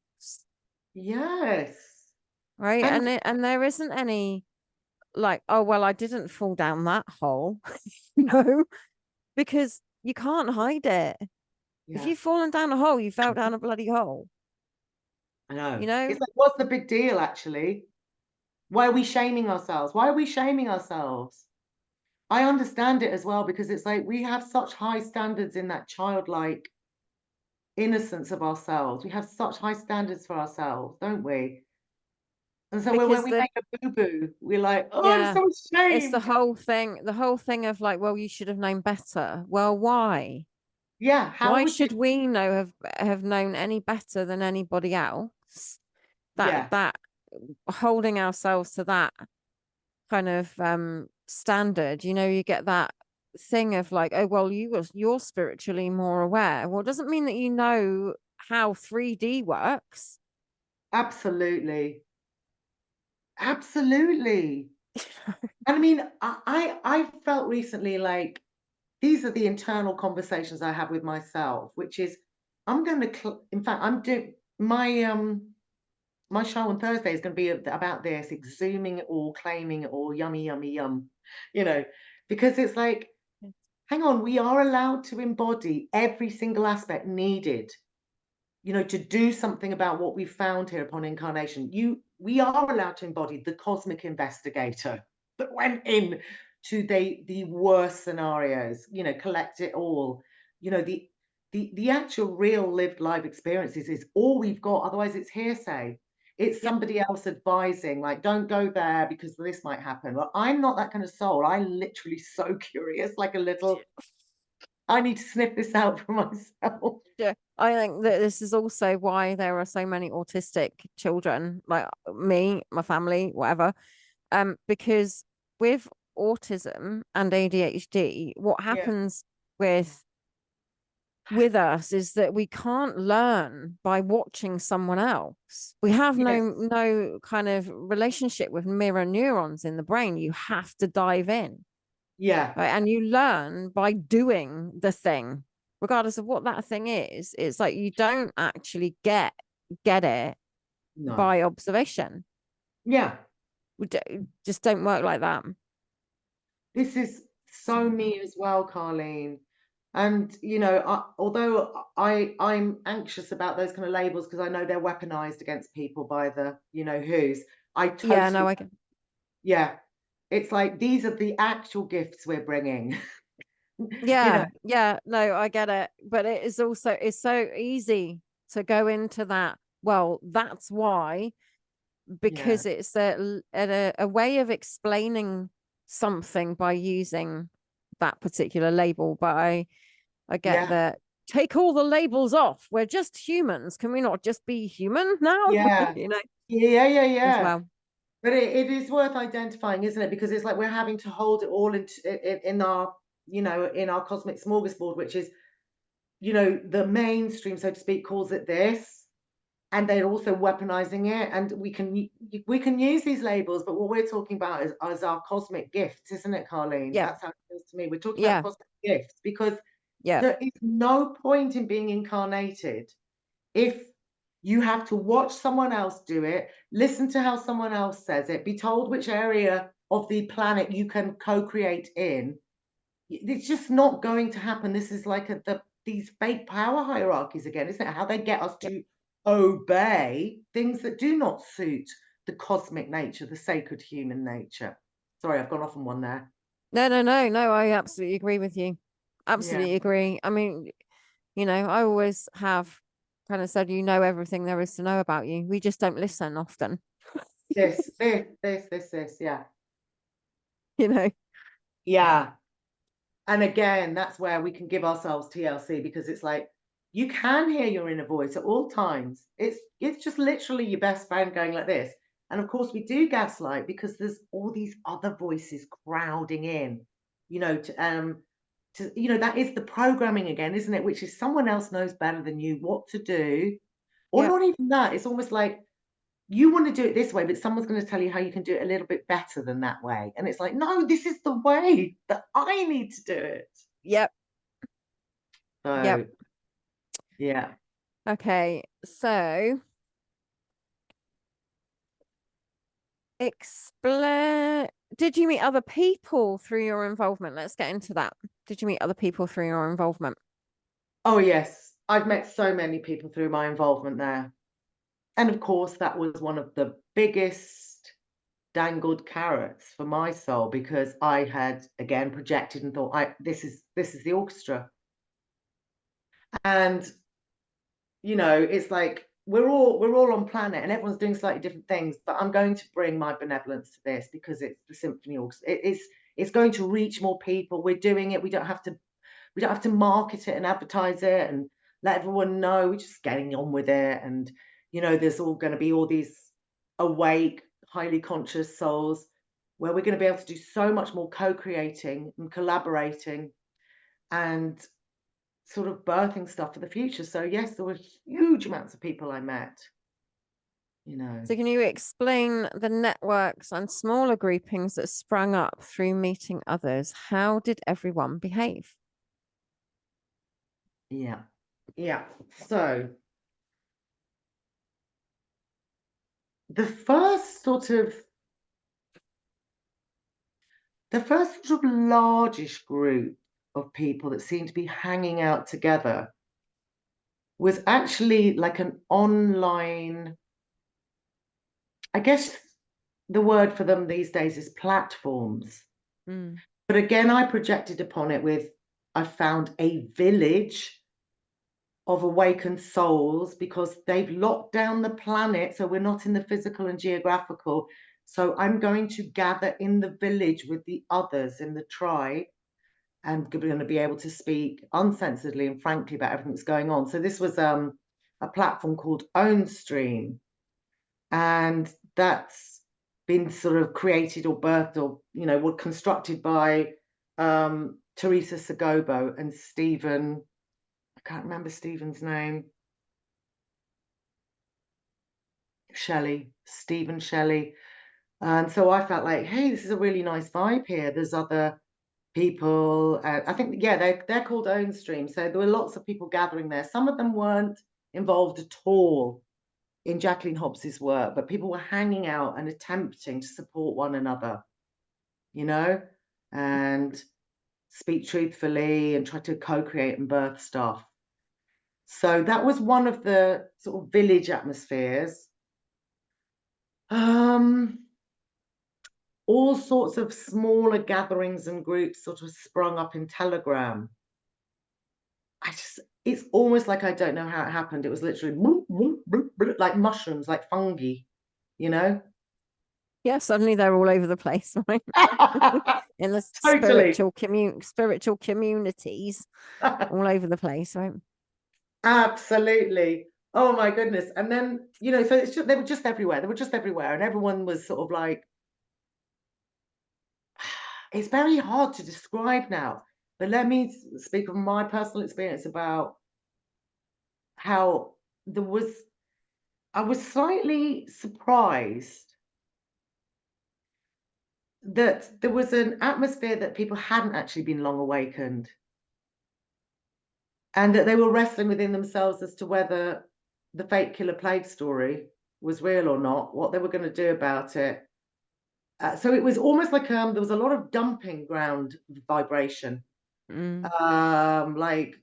yes. right? And And there isn't any. like, oh, well, I didn't fall down that hole. No, because you can't hide it. If Yeah, you've fallen down a hole, you fell down a bloody hole, I know. you It's know? like, what's the big deal, actually? Why are we shaming ourselves? Why are we shaming ourselves? I understand it as well because it's like we have such high standards in that childlike innocence of ourselves. We have such high standards for ourselves, don't we? And so when Because we make a boo-boo, we're like, oh, I'm yeah, so it's ashamed. the whole thing of like, well, you should have known better. Well, why? Yeah, how Why would you? should we have known any better than anybody else? Yeah, That holding ourselves to that kind of standard, you get that thing of like, oh well, you're spiritually more aware. Well, it doesn't mean that you know how 3D works. absolutely. Absolutely. And I mean, I felt recently like these are the internal conversations I have with myself, which is I'm going to, in fact, I'm doing my show on Thursday is going to be about this, exhuming it all, claiming it all, yummy, yummy, yum, you know, because it's like, hang on, we are allowed to embody every single aspect needed, to do something about what we found here upon incarnation. We are allowed to embody the cosmic investigator that went in to the worst scenarios, collect it all. The actual real lived life experiences is all we've got, otherwise it's hearsay. It's Yep. somebody else advising, like, don't go there because this might happen. Well, I'm not that kind of soul. I'm literally so curious, like a little, I need to sniff this out for myself. Yeah, I think that this is also why there are so many autistic children, like me, my family, whatever. Because with autism and ADHD, what Yeah, happens with with us is that we can't learn by watching someone else. We have yes, no kind of relationship with mirror neurons in the brain. You have to dive in, yeah. right? And you learn by doing the thing, regardless of what that thing is. It's like you don't actually get it No. by observation. Yeah. Just don't work like that. This is so So me as well, Karleen. And although I'm anxious about those kind of labels because I know they're weaponized against people by the who's, I yeah, no, totally, I can. yeah. It's like these are the actual gifts we're bringing. you know, Yeah, no, I get it. But it's so easy to go into that. Well, that's why, yeah, because it's a way of explaining something by using that particular label. But I get yeah, that. Take all the labels off. We're just humans. Can we not just be human now? yeah, You know, yeah, yeah, as yeah. well. But it is worth identifying, isn't it? Because it's like we're having to hold it all in our, in our cosmic smorgasbord, which is, the mainstream, so to speak, calls it this, and they're also weaponizing it. And we can use these labels, but what we're talking about is our cosmic gifts, isn't it, Karleen? Yeah, That's how it feels to me. We're talking about yeah, cosmic gifts because yeah, there is no point in being incarnated if you have to watch someone else do it, listen to how someone else says it, be told which area of the planet you can co-create in. It's just not going to happen. This is like these fake power hierarchies again, isn't it? How they get us yeah. to obey things that do not suit the cosmic nature, the sacred human nature. Sorry, I've gone off on one there. No. I absolutely agree with you. Yeah. Absolutely agree. I mean, I always have kind of said, everything there is to know about you. We just don't listen often, This. Yeah. you know. Yeah. And again, that's where we can give ourselves TLC because it's like you can hear your inner voice at all times. It's just literally your best friend going like this. And of course, we do gaslight because there's all these other voices crowding in, that is the programming again, isn't it? Which is someone else knows better than you what to do, or Yeah, not even that. It's almost like you want to do it this way, but someone's going to tell you how you can do it a little bit better than that way. And it's like, no, this is the way that I need to do it. yep, yep. So, yeah. Okay, so explain. did you meet other people through your involvement? Let's get into that. Did you meet other people through your involvement? Oh, yes. I've met so many people through my involvement there. And of course, that was one of the biggest dangled carrots for my soul, because I had again projected and thought, this is the orchestra. And it's like we're all on planet and everyone's doing slightly different things, but I'm going to bring my benevolence to this because it's the symphony orchestra. It's going to reach more people. We're doing it. We don't have to market it and advertise it and let everyone know. We're just getting on with it. And there's all going to be all these awake, highly conscious souls where we're going to be able to do so much more co-creating and collaborating and sort of birthing stuff for the future. So yes, there were huge amounts of people I met. So can you explain the networks and smaller groupings that sprung up through meeting others? How did everyone behave? Yeah. So the first sort of largish group of people that seemed to be hanging out together was actually like an online, I guess the word for them these days is platforms. But again, I projected upon it with, I found a village of awakened souls because they've locked down the planet, so we're not in the physical and geographical. So I'm going to gather in the village with the others in the tribe, and we're going to be able to speak uncensoredly and frankly about everything that's going on. So this was a platform called OwnStream, and that's been sort of created or birthed or were constructed by Teresa Segobo and Stephen, I can't remember Stephen's name, Stephen Shelley. And so I felt like, hey, this is a really nice vibe here. There's other people. I think, yeah, they're called OwnStream. So there were lots of people gathering there. Some of them weren't involved at all in Jacqueline Hobs's work, but people were hanging out and attempting to support one another, and speak truthfully and try to co-create and birth stuff. So that was one of the sort of village atmospheres. All sorts of smaller gatherings and groups sort of sprung up in Telegram. It's almost like I don't know how it happened. It was literally bloop, bloop, bloop, bloop, like mushrooms, like fungi, Yeah, suddenly they're all over the place, right? In the Totally. spiritual communities all over the place, right? Absolutely. Oh my goodness. And then, so they were just everywhere. They were just everywhere. And everyone was sort of like, it's very hard to describe now, but let me speak of my personal experience about how I was slightly surprised that there was an atmosphere that people hadn't actually been long awakened, and that they were wrestling within themselves as to whether the fake killer plague story was real or not, what they were going to do about it. So it was almost like there was a lot of dumping ground vibration, like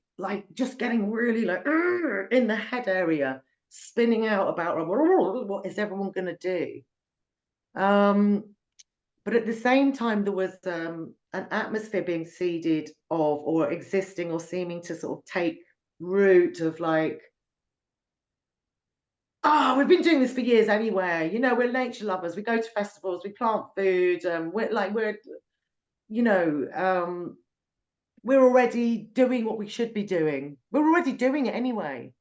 just getting really like in the head area, spinning out about what is everyone going to do. But at the same time, there was an atmosphere being seeded of, or existing, or seeming to sort of take root of like, we've been doing this for years anyway. We're nature lovers. We go to festivals. We plant food. We're already doing what we should be doing. We're already doing it anyway.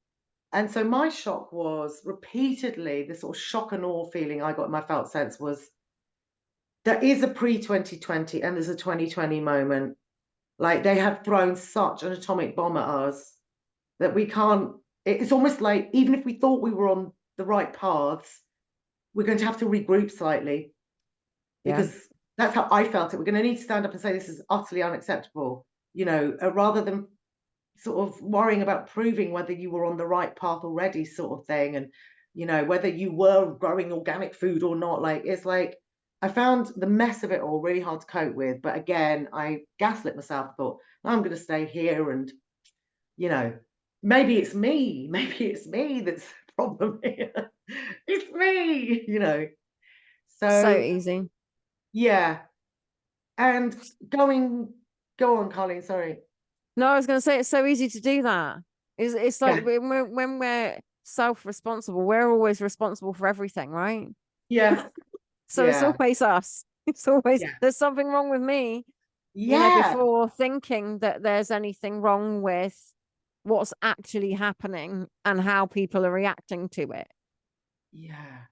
And so my shock was repeatedly, the sort of shock and awe feeling I got in my felt sense was, there is a pre-2020 and there's a 2020 moment. Like, they have thrown such an atomic bomb at us that we can't, it's almost like, even if we thought we were on the right paths, we're going to have to regroup slightly, because that's how I felt it. We're going to need to stand up and say, this is utterly unacceptable, rather than sort of worrying about proving whether you were on the right path already, sort of thing. And, whether you were growing organic food or not. Like, it's like, I found the mess of it all really hard to cope with. But again, I gaslit myself, thought, I'm going to stay here and, you know, maybe it's me. Maybe it's me that's the problem here. It's me, you know. So So, easy. yeah. And go on, Karleen, sorry. No, I was going to say it's so easy to do that. It's like Yeah, when we're self-responsible, we're always responsible for everything, right? yeah, So it's yeah, always us. It's always yeah, there's something wrong with me, yeah, before thinking that there's anything wrong with what's actually happening and how people are reacting to it. yeah.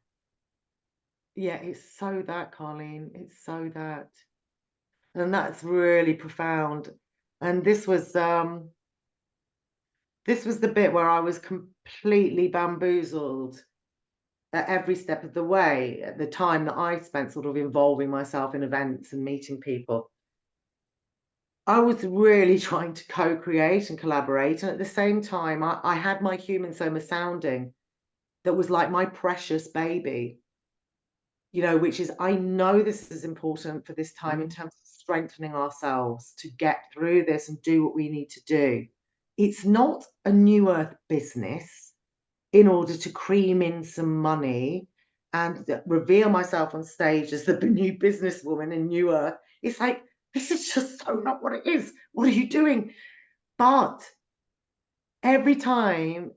Yeah, it's so that, Carlene. It's so that. And that's really profound. And this was the bit where I was completely bamboozled at every step of the way at the time that I spent sort of involving myself in events and meeting people. I was really trying to co-create and collaborate. And at the same time, I had my human soma sounding that was like my precious baby, which is, I know this is important for this time in terms of strengthening ourselves to get through this and do what we need to do. It's not a New Earth business in order to cream in some money and reveal myself on stage as the new businesswoman in New Earth. It's like, this is just so not what it is. What are you doing? But every time,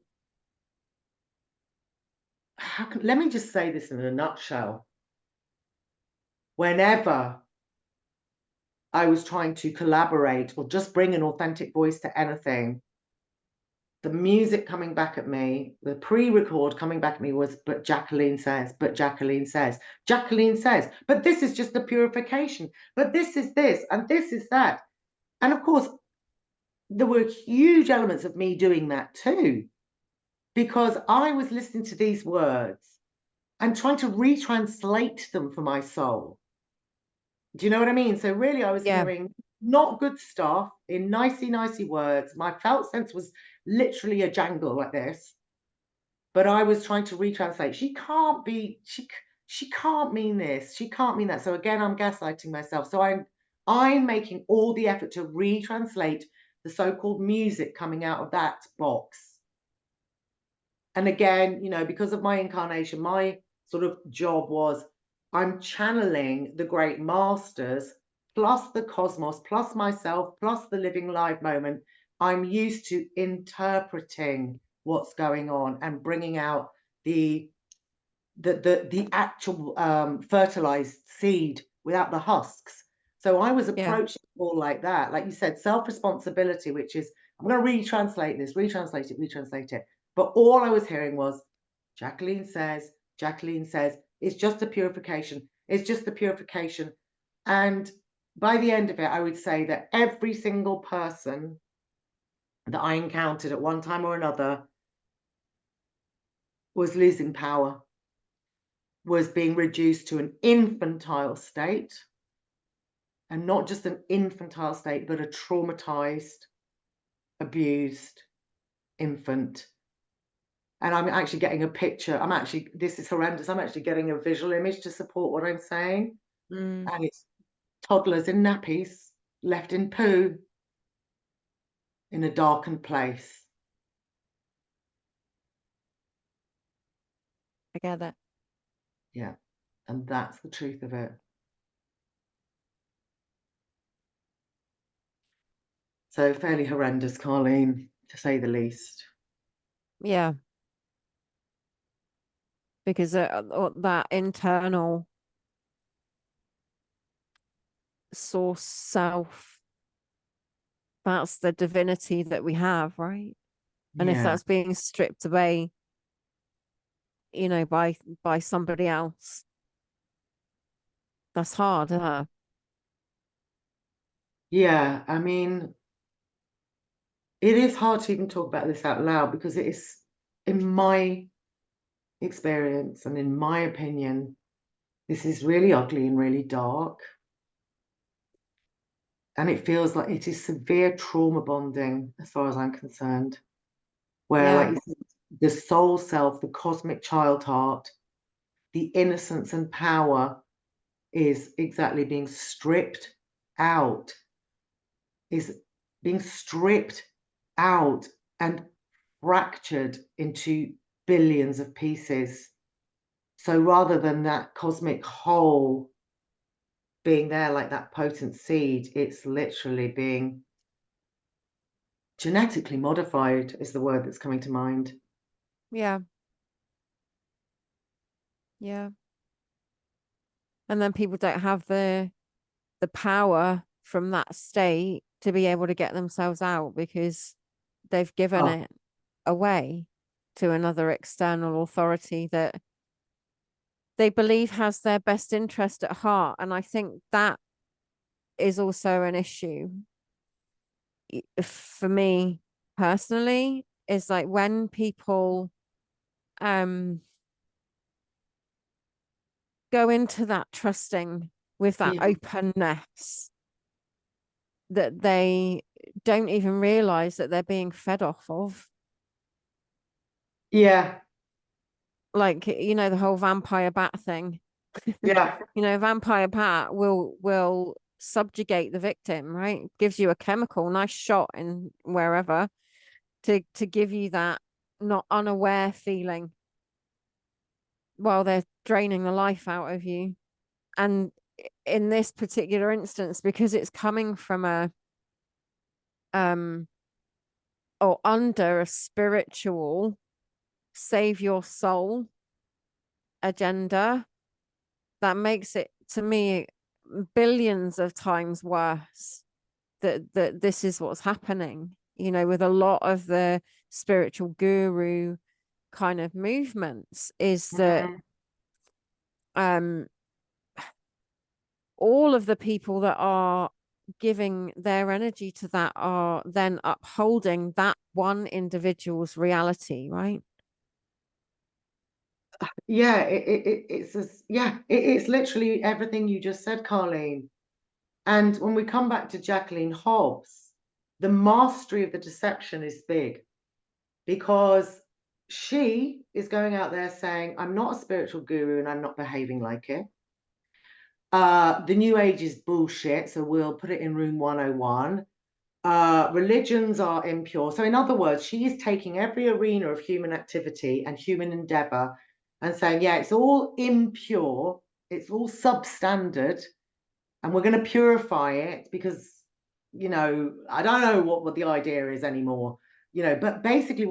let me just say this in a nutshell. Whenever I was trying to collaborate or just bring an authentic voice to anything, the music coming back at me, the pre-record coming back at me was, but Jacqueline says, but Jacqueline says, Jacqueline says, but this is just the purification, but this is this, and this is that. And of course, there were huge elements of me doing that too, because I was listening to these words and trying to retranslate them for my soul. Do you know what I mean? So really, I was Yeah. hearing not good stuff in nicey words. My felt sense was literally a jangle like this, but I was trying to retranslate. She can't mean this. She can't mean that. So again, I'm gaslighting myself. So I'm making all the effort to retranslate the so-called music coming out of that box. And again, because of my incarnation, my sort of job was, I'm channeling the great masters, plus the cosmos, plus myself, plus the living live moment. I'm used to interpreting what's going on and bringing out the actual fertilized seed without the husks. So I was Yeah. approaching it all like that, like you said, self-responsibility, which is, I'm going to retranslate it. But all I was hearing was, Jacqueline says, it's just a purification. It's just the purification. And by the end of it, I would say that every single person that I encountered at one time or another was losing power, was being reduced to an infantile state, and not just an infantile state, but a traumatized, abused infant. And I'm actually getting a picture. This is horrendous. I'm actually getting a visual image to support what I'm saying. And it's toddlers in nappies, left in poo, in a darkened place. I get that. Yeah. And that's the truth of it. So fairly horrendous, Karleen, to say the least. Yeah. Because that internal source self, that's the divinity that we have, right? And if Yeah. that's being stripped away, by somebody else, that's hard, huh? Yeah. I mean, it is hard to even talk about this out loud because it is, in my experience and in my opinion, this is really ugly and really dark. And it feels like it is severe trauma bonding, as far as I'm concerned, where, like Yeah. you said, the soul self, the cosmic child heart, the innocence and power is exactly being stripped out, is being stripped out and fractured into billions of pieces. So rather than that cosmic whole being there like that potent seed, it's literally being genetically modified, is the word that's coming to mind. Yeah. Yeah. And then people don't have the power from that state to be able to get themselves out because they've given Oh, it away to another external authority that they believe has their best interest at heart. And I think that is also an issue for me personally, is like when people um go into that trusting with that yeah. openness, that they don't even realize that they're being fed off of. Yeah. Like, the whole vampire bat thing. Yeah. Vampire bat will subjugate the victim, right? Gives you a chemical, nice shot in wherever to give you that not unaware feeling while they're draining the life out of you. And in this particular instance, because it's coming from a or under a spiritual save your soul agenda, that makes it to me billions of times worse that this is what's happening, with a lot of the spiritual guru kind of movements, is that Mhm. um all of the people that are giving their energy to that are then upholding that one individual's reality, right? Yeah, it's literally everything you just said, Karleen. And when we come back to Jacqueline Hobbs, the mastery of the deception is big because she is going out there saying, I'm not a spiritual guru and I'm not behaving like it. The new age is bullshit, so we'll put it in room 101. Religions are impure. So, in other words, she is taking every arena of human activity and human endeavor and saying, yeah, it's all impure, it's all substandard, and we're going to purify it because, I don't know what the idea is anymore, but basically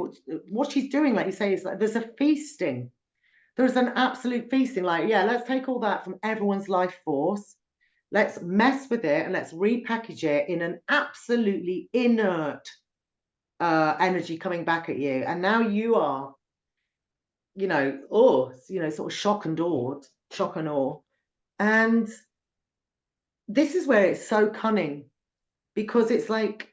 what she's doing, like you say, is like there's a feasting. There's an absolute feasting, like, yeah, let's take all that from everyone's life force. Let's mess with it and let's repackage it in an absolutely inert energy coming back at you. And now you are, sort of shock and awe. And this is where it's so cunning because it's like,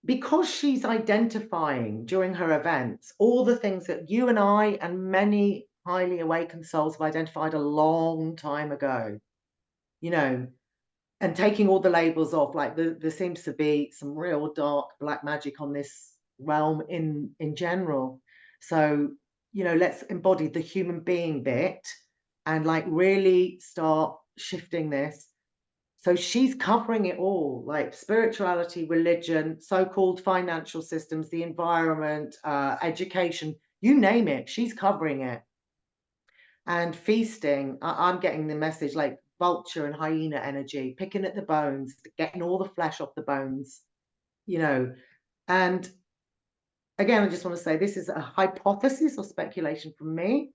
because she's identifying during her events all the things that you and I and many highly awakened souls have identified a long time ago, you know, and taking all the labels off. Like there seems to be some real dark black magic on this realm in general. So, let's embody the human being bit and like really start shifting this. So she's covering it all, like spirituality, religion, so-called financial systems, the environment, education, you name it, she's covering it. And feasting, I'm getting the message like vulture and hyena energy, picking at the bones, getting all the flesh off the bones, And again, I just want to say this is a hypothesis or speculation from me,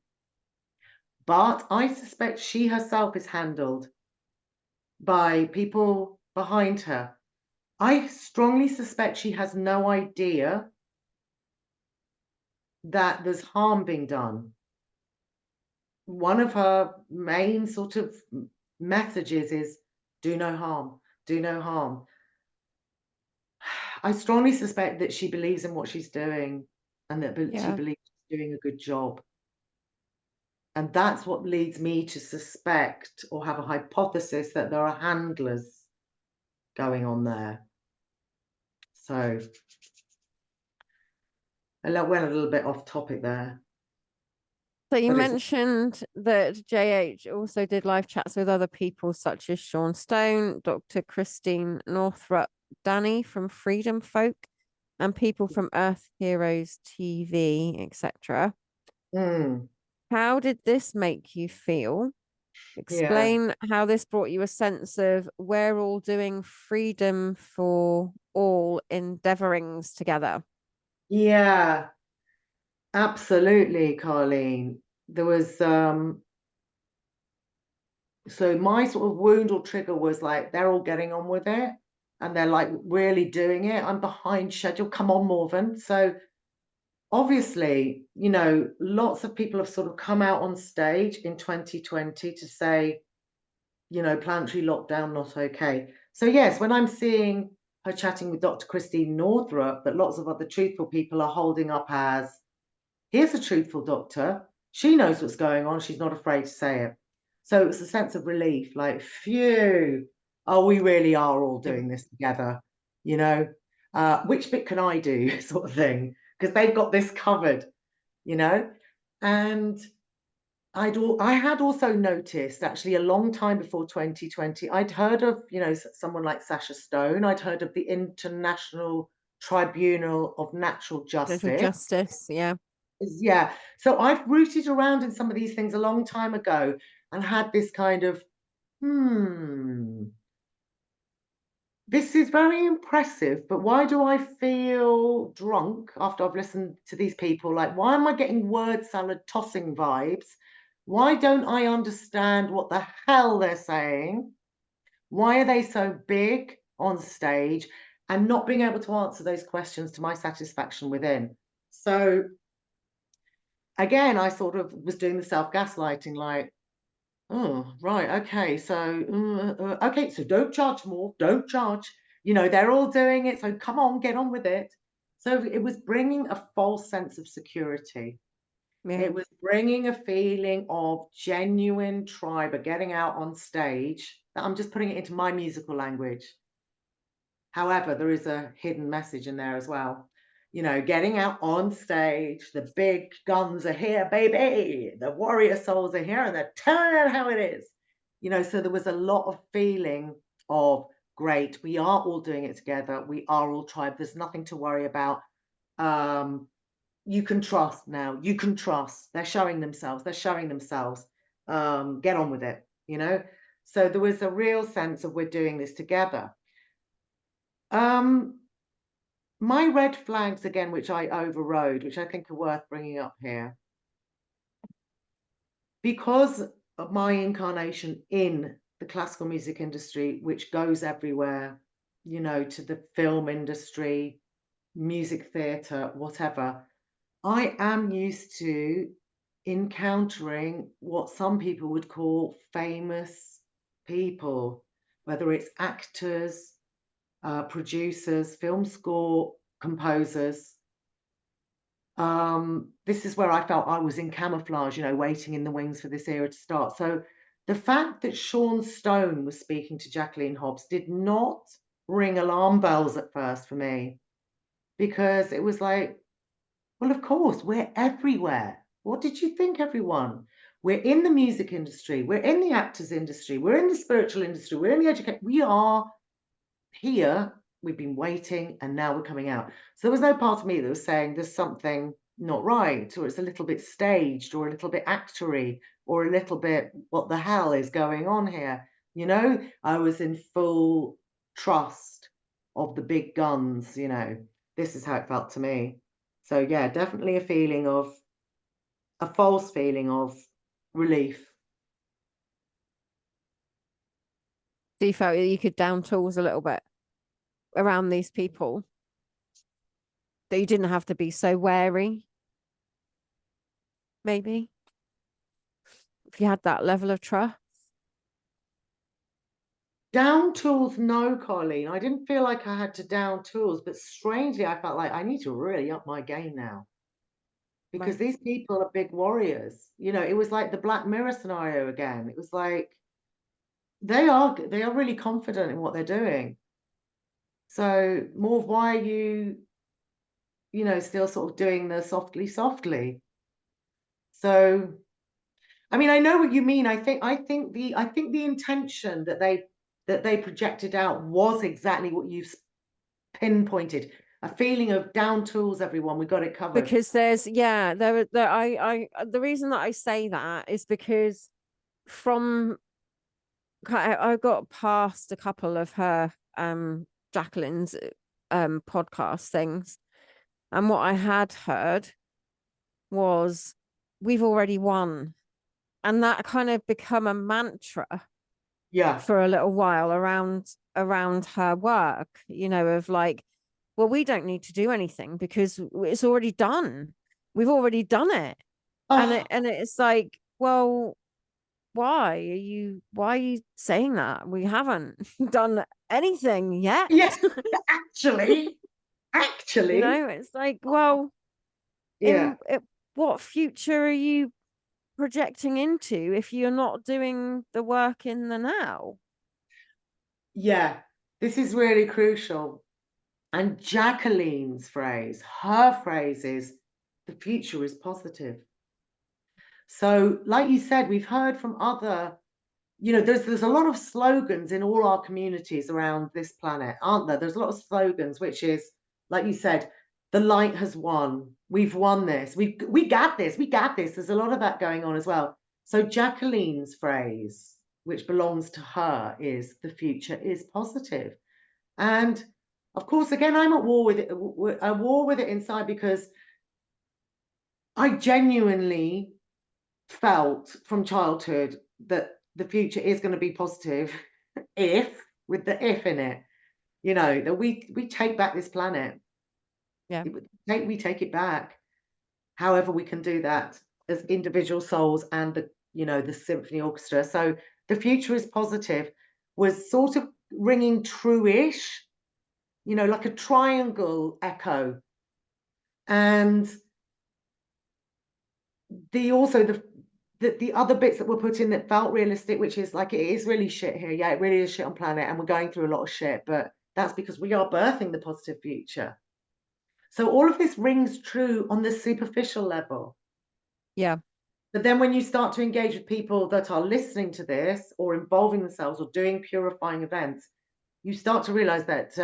but I suspect she herself is handled by people behind her. I strongly suspect she has no idea that there's harm being done. One of her main sort of messages is do no harm, do no harm. I strongly suspect that she believes in what she's doing and that she Yeah. believes she's doing a good job. And that's what leads me to suspect or have a hypothesis that there are handlers going on there. So I went a little bit off topic there. So you But it's mentioned that JH also did live chats with other people such as Sean Stone, Dr. Christine Northrup, Danny from Freedom Folk, and people from Earth Heroes TV, etc. mm, How did this make you feel? yeah, Explain how this brought you a sense of we're all doing freedom for all endeavorings together. yeah, absolutely, Karleen. There was so my sort of wound or trigger was like they're all getting on with it and they're like really doing it. I'm behind schedule. Come on, Morven. So obviously, you know, lots of people have sort of come out on stage in 2020 to say, you know, planetary lockdown not okay. So yes, when I'm seeing her chatting with Dr. Christine Northrup, that lots of other truthful people are holding up as, here's a truthful doctor. She knows what's going on. She's not afraid to say it. So it was a sense of relief, like, phew, oh, we really are all Yeah. doing this together, you know? Which bit can I do, sort of thing? Because they've got this covered, you know? And I had also noticed actually a long time before 2020, I'd heard of, you know, someone like Sasha Stone, I'd heard of the International Tribunal of Natural Social Justice. justice, yeah. Yeah. So I've rooted around in some of these things a long time ago and had this kind of, hmm, this is very impressive, but why do I feel drunk after I've listened to these people? Like, why am I getting word salad tossing vibes? Why don't I understand what the hell they're saying? Why are they so big on stage and not being able to answer those questions to my satisfaction within? So again, I sort of was doing the self-gaslighting, like, oh, right, okay, so okay, so don't judge more, don't judge. You know, they're all doing it, so come on, get on with it. So it was bringing a false sense of security. Yeah. It was bringing a feeling of genuine tribe, getting out on stage. I'm just putting it into my musical language. However, there is a hidden message in there as well. You know, getting out on stage, the big guns are here, baby. The warrior souls are here and they're telling it how it is. You know, so there was a lot of feeling of great, we are all doing it together. We are all tribe. There's nothing to worry about. You can trust now. You can trust. They're showing themselves. They're showing themselves. Get on with it, you know? So there was a real sense of we're doing this together. Um, my red flags again, which I overrode, which I think are worth bringing up here, because of my incarnation in the classical music industry, which goes everywhere, you know, to the film industry, music theatre, whatever, I am used to encountering what some people would call famous people, whether it's actors, producers, film score composers. This is where I felt I was in camouflage, you know, waiting in the wings for this era to start. So the fact that Sean Stone was speaking to Jacqueline Hobs did not ring alarm bells at first for me, because it was like, well, of course, we're everywhere. What did you think, everyone? We're in the music industry, we're in the actors industry, we're in the spiritual industry, we're in the education. We are here, we've been waiting, and now we're coming out. So there was no part of me that was saying there's something not right, or it's a little bit staged, or a little bit actory, or a little bit what the hell is going on here. You know, I was in full trust of the big guns, you know. This is how it felt to me. So yeah, definitely a feeling of a false feeling of relief. So you felt that you could down tools a little bit around these people, that you didn't have to be so wary, maybe, if you had that level of trust. Down tools, no, Colleen. I didn't feel like I had to down tools, but strangely, I felt like I need to really up my game now, because Right. these people are big warriors. You know, it was like the Black Mirror scenario again. It was like they are really confident in what they're doing. So more of why are you know, still sort of doing the softly, softly. So, I mean, I know what you mean. I think the intention that they projected out was exactly what you've pinpointed. A feeling of down tools, everyone. We got it covered. Because there's, yeah, there the reason that I say that is because from I got past a couple of her Jacqueline's podcast things, and what I had heard was, we've already won. And that kind of become a mantra Yeah. for a little while around her work, you know, of like, well, we don't need to do anything because it's already done. We've already done it. Oh, And it's like, well, why are you saying that? We haven't done anything yet. yeah. Actually, You actually, know, it's like, well, yeah. what future are you projecting into if you're not doing the work in the now? Yeah. This is really crucial. And Jacqueline's phrase, her phrase is, the future is positive. So, like you said, we've heard from other, there's a lot of slogans in all our communities around this planet, aren't there? There's a lot of slogans, which is, like you said, the light has won. We've won this. We got this. We got this. There's a lot of that going on as well. So Jacqueline's phrase, which belongs to her, is the future is positive. And of course, again, I'm at war with it, a war with it inside, because I genuinely felt from childhood that the future is going to be positive if, with the if in it, that we take back this planet. Yeah. We take it back. However, we can do that as individual souls and the symphony orchestra. So the future is positive was sort of ringing true-ish, like a triangle echo. And the other bits that were put in that felt realistic, which is like, it is really shit here. Yeah, it really is shit on planet, and we're going through a lot of shit, but that's because we are birthing the positive future. So all of this rings true on the superficial level. Yeah. But then when you start to engage with people that are listening to this or involving themselves or doing purifying events, you start to realize that,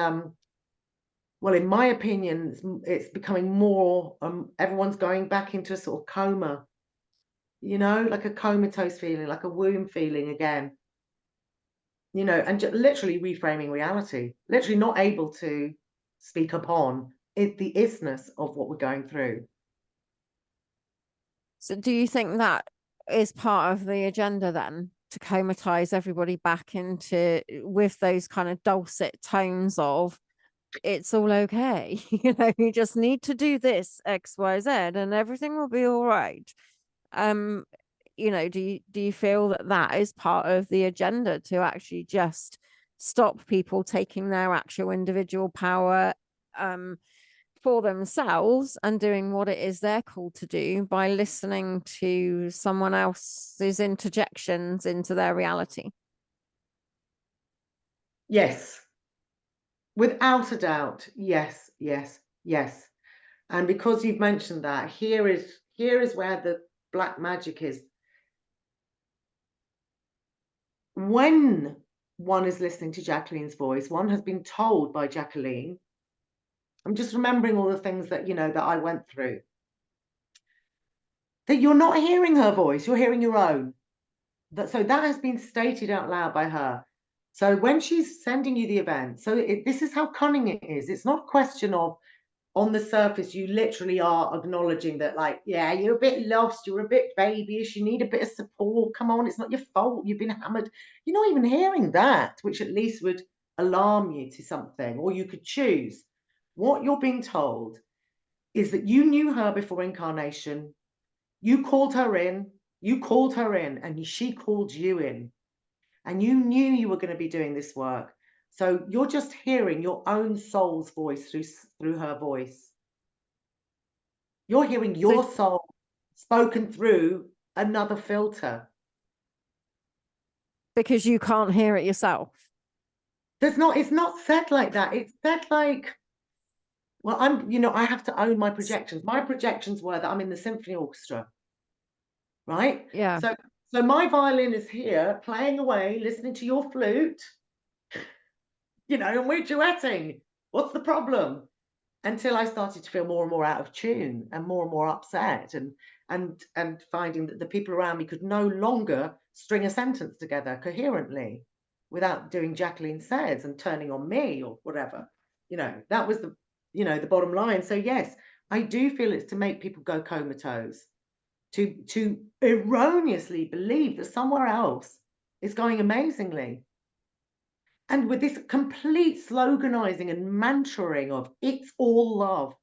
well, in my opinion, it's becoming more, everyone's going back into a sort of coma, like a comatose feeling, like a womb feeling again, and literally reframing reality, literally not able to speak upon the isness of what we're going through. So do you think that is part of the agenda then, to comatize everybody back into, with those kind of dulcet tones of, it's all okay, you just need to do this XYZ and everything will be all right? um do you feel that that is part of the agenda, to actually just stop people taking their actual individual power for themselves and doing what it is they're called to do by listening to someone else's interjections into their reality? Yes, without a doubt. Yes, yes, yes. And because you've mentioned that, here is where the black magic is. When one is listening to Jacqueline's voice, one has been told by Jacqueline, I'm just remembering all the things that I went through, that you're not hearing her voice, you're hearing your own. So that has been stated out loud by her. So when she's sending you the event, this is how cunning it is. It's not a question of, on the surface, you literally are acknowledging that, like, yeah, you're a bit lost, you're a bit babyish, you need a bit of support. Come on, it's not your fault. You've been hammered. You're not even hearing that, which at least would alarm you to something, or you could choose. What you're being told is that you knew her before incarnation. You called her in, and she called you in, and you knew you were going to be doing this work. So you're just hearing your own soul's voice through her voice. You're hearing So your soul spoken through another filter. because you can't hear it yourself? It's not said like that. It's said like, well, I have to own my projections. My projections were that I'm in the symphony orchestra. right? Yeah. So my violin is here playing away, listening to your flute, and we're duetting. What's the problem? Until I started to feel more and more out of tune and more upset, and finding that the people around me could no longer string a sentence together coherently without doing Jacqueline says and turning on me or whatever. That was the bottom line. So yes, I do feel it's to make people go comatose, to erroneously believe that somewhere else is going amazingly. And with this complete sloganizing and mantraing of it's all love,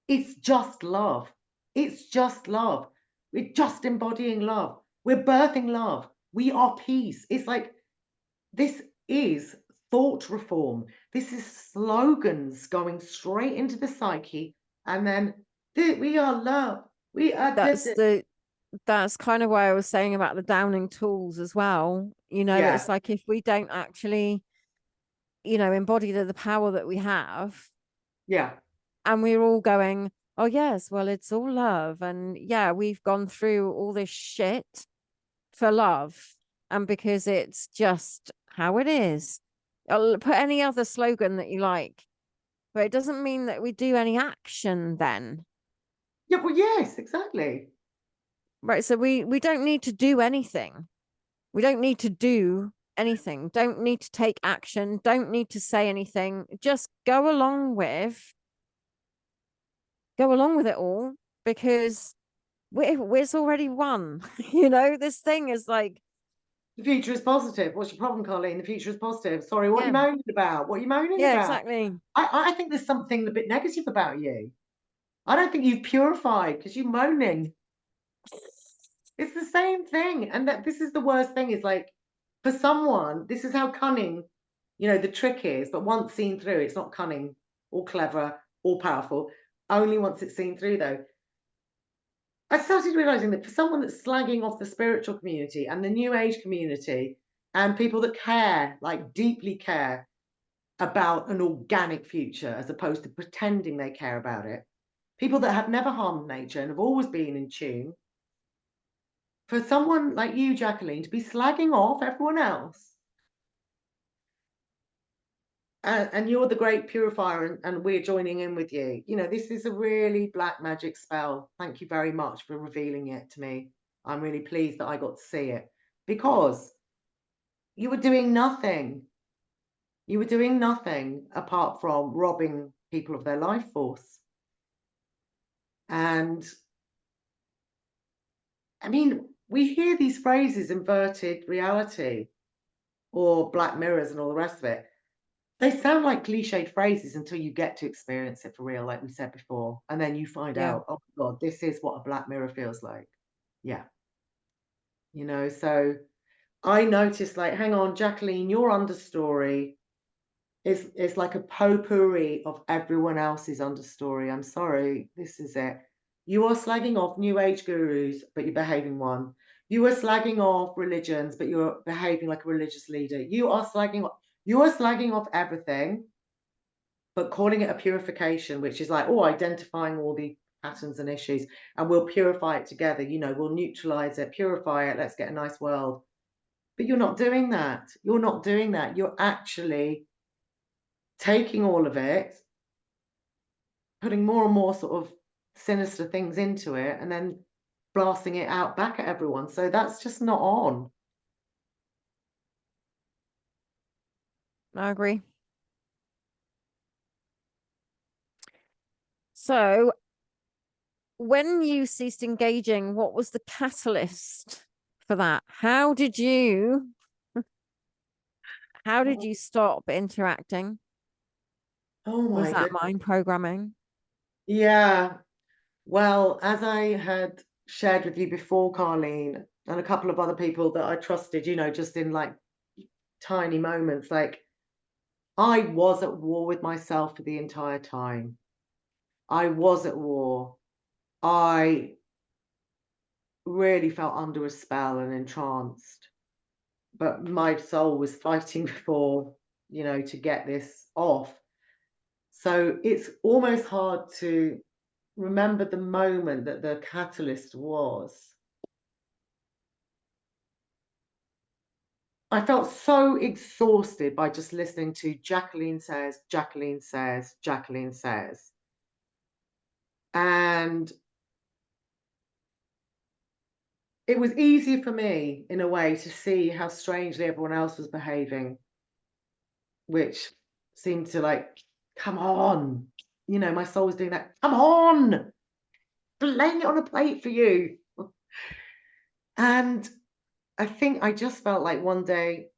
it's just love, it's just love, we're just embodying love, we're birthing love, we are peace. It's like, this is thought reform. This is slogans going straight into the psyche, and then we are love, we are That's kind of why I was saying about the downing tools as well. yeah, It's like if we don't actually, embody the power that we have, yeah. and we're all going, oh yes, well, it's all love. And yeah, we've gone through all this shit for love. And because it's just how it is. I'll put any other slogan that you like, but it doesn't mean that we do any action then. Yeah, well, yes, exactly. Right. So we don't need to do anything. We don't need to do anything. Don't need to take action. Don't need to say anything. Just go along with it all, because it's already won. This thing is like, The future is positive. What's your problem, Karleen? The future is positive. Sorry, what are you yeah, moaning about? What are you moaning yeah, about? exactly. I think there's something a bit negative about you. I don't think you've purified because you're moaning. It's the same thing. And that this is the worst thing, is like, for someone, this is how cunning, the trick is. But once seen through, it's not cunning or clever or powerful. Only once it's seen through, though. I started realizing that for someone that's slagging off the spiritual community and the new age community and people that care, like deeply care about an organic future as opposed to pretending they care about it, people that have never harmed nature and have always been in tune, for someone like you, Jacqueline, to be slagging off everyone else, and you're the great purifier, and we're joining in with you. This is a really black magic spell. Thank you very much for revealing it to me. I'm really pleased that I got to see it, because you were doing nothing. You were doing nothing apart from robbing people of their life force. And I mean, we hear these phrases, inverted reality or black mirrors and all the rest of it. They sound like cliched phrases until you get to experience it for real, like we said before. And then you find Yeah. out, oh my God, this is what a black mirror feels like. Yeah. So I noticed, like, hang on, Jacqueline, your understory is like a potpourri of everyone else's understory. I'm sorry, this is it. You are slagging off new age gurus, but you're behaving one. You are slagging off religions, but you're behaving like a religious leader. You are slagging off everything, but calling it a purification, which is like, oh, identifying all the patterns and issues, and we'll purify it together. We'll neutralize it, purify it. Let's get a nice world. But you're not doing that. You're not doing that. You're actually taking all of it, putting more and more sort of sinister things into it, and then blasting it out back at everyone. So that's just not on. I agree. So when you ceased engaging, what was the catalyst for that? How did you stop interacting? Oh Was my that goodness. mind programming? Yeah. Well, as I had shared with you before, Karleen, and a couple of other people that I trusted, just in like tiny moments, like, I was at war with myself for the entire time. I was at war. I really felt under a spell and entranced, but my soul was fighting for, to get this off. So it's almost hard to remember the moment that the catalyst was. I felt so exhausted by just listening to Jacqueline says, Jacqueline says, Jacqueline says. And it was easy for me, in a way, to see how strangely everyone else was behaving, which seemed to like, come on. You know, my soul was doing that. Come on, laying it on a plate for you. And I think I just felt like one day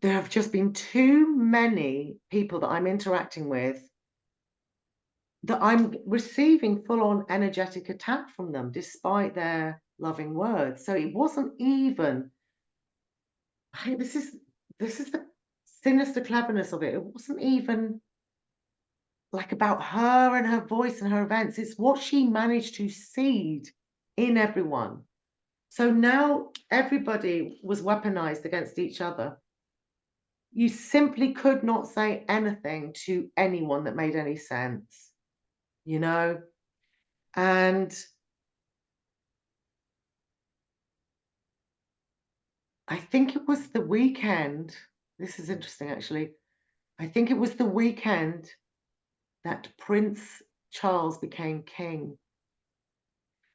there have just been too many people that I'm interacting with that I'm receiving full-on energetic attack from them, despite their loving words. So it wasn't even, this is the sinister cleverness of it. It wasn't even like about her and her voice and her events. It's what she managed to seed in everyone. So now everybody was weaponized against each other. You simply could not say anything to anyone that made any sense, you know? And I think it was the weekend. This is interesting, actually. I think it was the weekend that Prince Charles became king.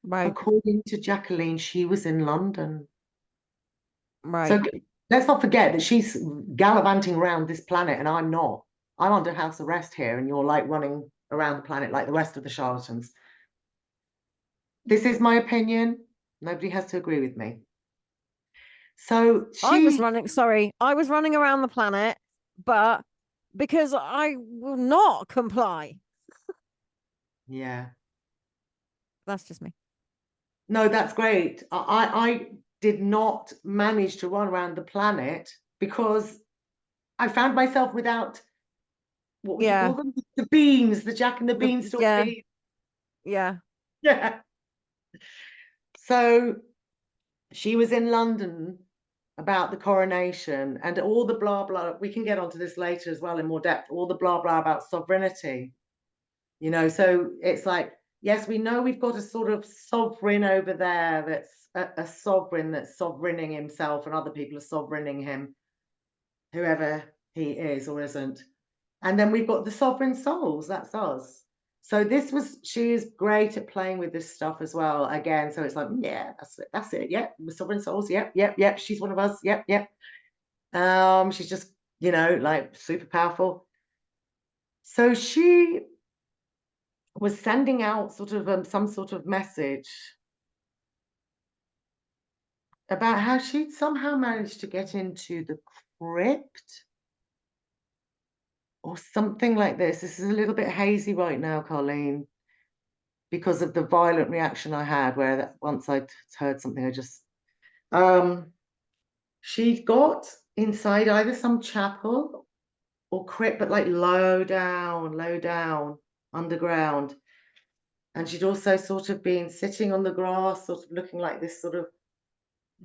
Right. According to Jacqueline, she was in London. Right. So let's not forget that she's gallivanting around this planet and I'm not. I'm under house arrest here and you're like running around the planet like the rest of the charlatans. This is my opinion. Nobody has to agree with me. So I was she, running around the planet, but because I will not comply. yeah, That's just me. no, that's great. I did not manage to run around the planet because I found myself without, what would you Yeah. call them? The beans, the Jack and the Beanstalk Yeah. beans. Yeah. Yeah. So she was in London about the coronation and all the blah blah. We can get onto this later as well in more depth. All the blah blah about sovereignty, you know. So it's like, yes, we know we've got a sort of sovereign over there that's a sovereign that's sovereigning himself, and other people are sovereigning him, whoever he is or isn't. And then we've got the sovereign souls. That's us. So she is great at playing with this stuff as well. Again, so it's like, yeah, that's it. That's it. Yep, the sovereign souls. Yep, yep, yep. She's one of us. Yep, yep. She's just, you know, like super powerful. So she was sending out sort of some sort of message about how she'd somehow managed to get into the crypt or something like this. This is a little bit hazy right now, Karleen, because of the violent reaction I had where that once I'd heard something, I just she'd got inside either some chapel or crypt, but like low down, underground. And she'd also sort of been sitting on the grass, sort of looking like this sort of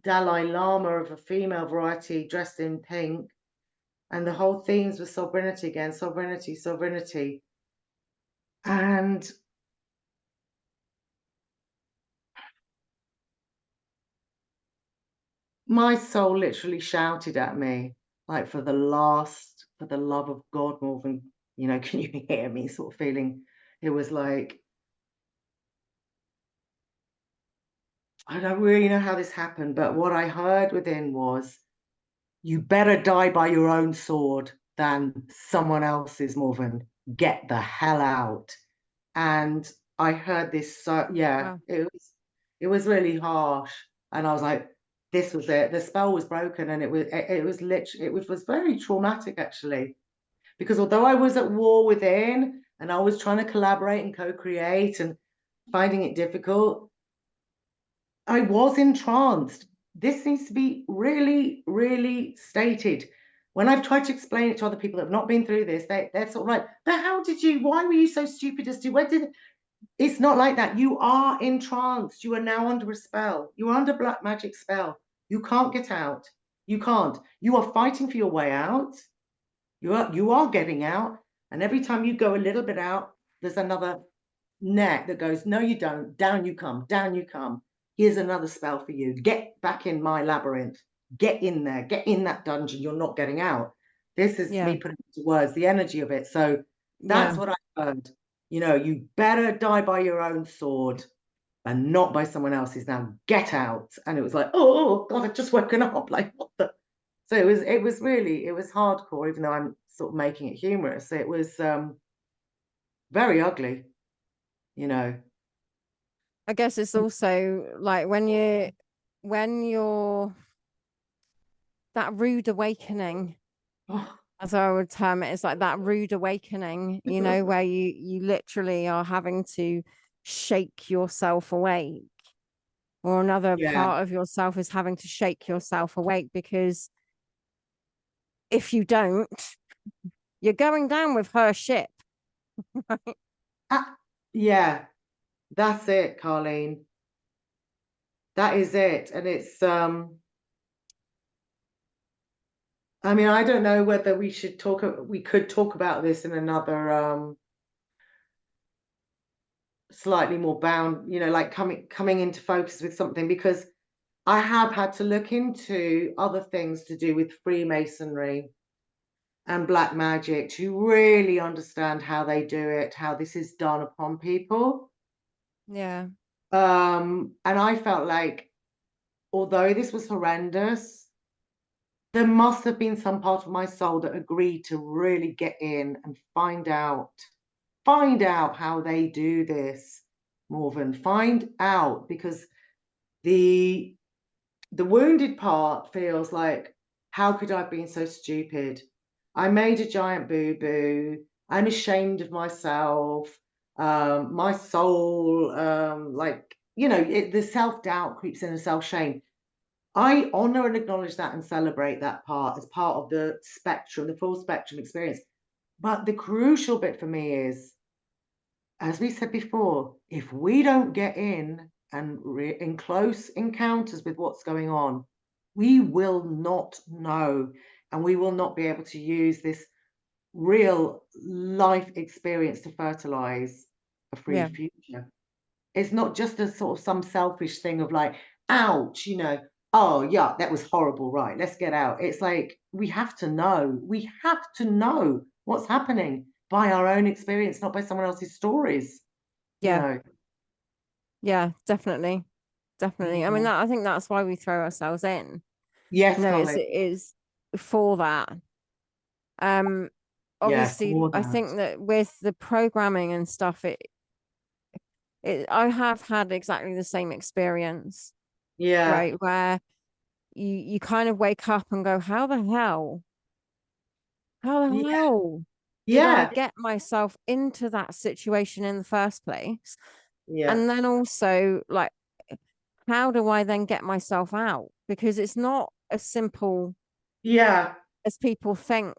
Dalai Lama of a female variety dressed in pink. And the whole themes were sovereignty again, sovereignty, sovereignty. And my soul literally shouted at me, like, for the love of God, more than, you know, can you hear me sort of feeling. It was like, I don't really know how this happened, but what I heard within was, you better die by your own sword than someone else's, Morven. Get the hell out. And I heard this, so yeah, Wow. it was really harsh. And I was like, this was it. The spell was broken, and it was literally, it was very traumatic actually. Because although I was at war within and I was trying to collaborate and co-create and finding it difficult, I was entranced. This needs to be really, really stated. When I've tried to explain it to other people that have not been through this, they're sort of like, but how did you, why were you so stupid as to, where did, it's not like that. You are entranced. You are now under a spell. You are under black magic spell. You can't get out. You can't. You are fighting for your way out. You are getting out. And every time you go a little bit out, there's another net that goes, no, you don't. Down you come. Down you come. here's another spell for you. Get back in my labyrinth. Get in there. Get in that dungeon. You're not getting out. This is Yeah. me putting into words the energy of it. So that's Yeah. what I heard. You know, you better die by your own sword and not by someone else's. Now get out. And it was like, oh God, I've just woken up. Like, what the? So it was really, it was hardcore, even though I'm sort of making it humorous. It was very ugly, you know. I guess it's also like when you're that rude awakening, Oh, as I would term it, it's like that rude awakening, you know, where you literally are having to shake yourself awake, or another yeah. part of yourself is having to shake yourself awake, because if you don't, you're going down with her ship. Right? Ah, yeah, that's it, Karleen. That is it. And it's I mean, I don't know whether we could talk about this in another slightly more bound, you know, like coming into focus with something, because I have had to look into other things to do with Freemasonry and black magic to really understand how they do it, how this is done upon people. Yeah. And I felt like, although this was horrendous, there must have been some part of my soul that agreed to really get in and find out how they do this, Morven. Find out, because the the wounded part feels like, how could I have been so stupid? I made a giant boo-boo. I'm ashamed of myself. My soul, like, you know, the self-doubt creeps in, and self-shame. I honor and acknowledge that and celebrate that part as part of the spectrum, the full spectrum experience. But the crucial bit for me is, as we said before, if we don't get in and in close encounters with what's going on, we will not know, and we will not be able to use this real life experience to fertilize a free Yeah. future. It's not just a sort of some selfish thing of like, ouch, you know, oh yeah, that was horrible, right? Let's get out. It's like we have to know what's happening by our own experience, not by someone else's stories, you Yeah. know. Yeah, definitely. Definitely. I mean, Yeah. I think that's why we throw ourselves in. Yes, No, Colin. it is for that. Um, Yeah, Obviously, for I that. think that with the programming and stuff, I have had exactly the same experience, Yeah. right? Where you kind of wake up and go, how the Yeah. hell did I Yeah. get myself into that situation in the first place? Yeah. And then also, like, how do I then get myself out? Because it's not as simple Yeah. as people think.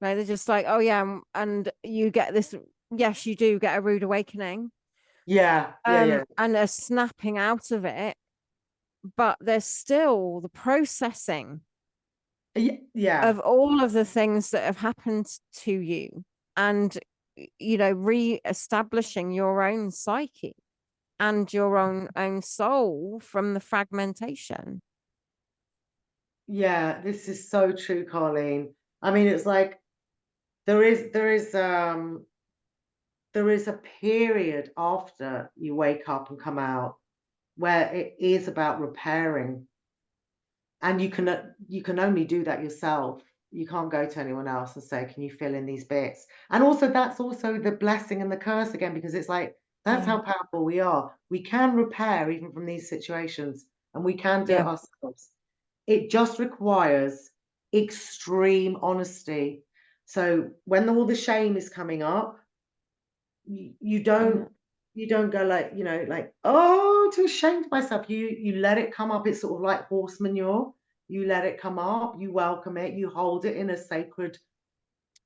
Right? They're just like, oh yeah, and you get this. Yes, you do get a rude awakening, Yeah. Yeah. Yeah. and a snapping out of it, but there's still the processing Yeah. of all of the things that have happened to you, and you know, re-establishing your own psyche and your own soul from the fragmentation. Yeah. This is so true, Colleen. I mean, it's like there is a period after you wake up and come out where it is about repairing, and you can only do that yourself. You can't go to anyone else and say, can you fill in these bits? And also, that's also the blessing and the curse again, because it's like, that's Yeah, how powerful we are. We can repair even from these situations, and we can do it yeah, ourselves. It just requires extreme honesty. So when all the shame is coming up, you yeah, don't go like, you know, like, oh, too ashamed of myself. You let it come up. It's sort of like horse manure. You let it come up, you welcome it, you hold it in a sacred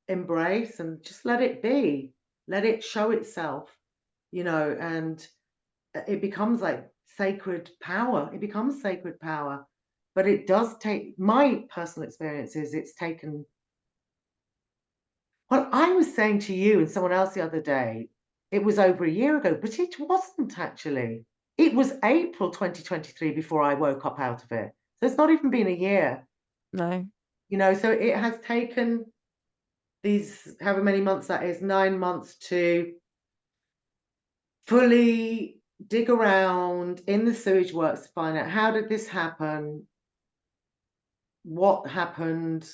embrace, and just let it be. Let it show itself, you know, and it becomes like sacred power. It becomes sacred power. But it does take, my personal experience is it's taken, well, I was saying to you and someone else the other day, it was over a year ago, but it wasn't actually. it was April 2023 before I woke up out of it. So it's not even been a year, No. you know, so it has taken these, however many months that is, 9 months to fully dig around in the sewage works to find out how did this happen, what happened,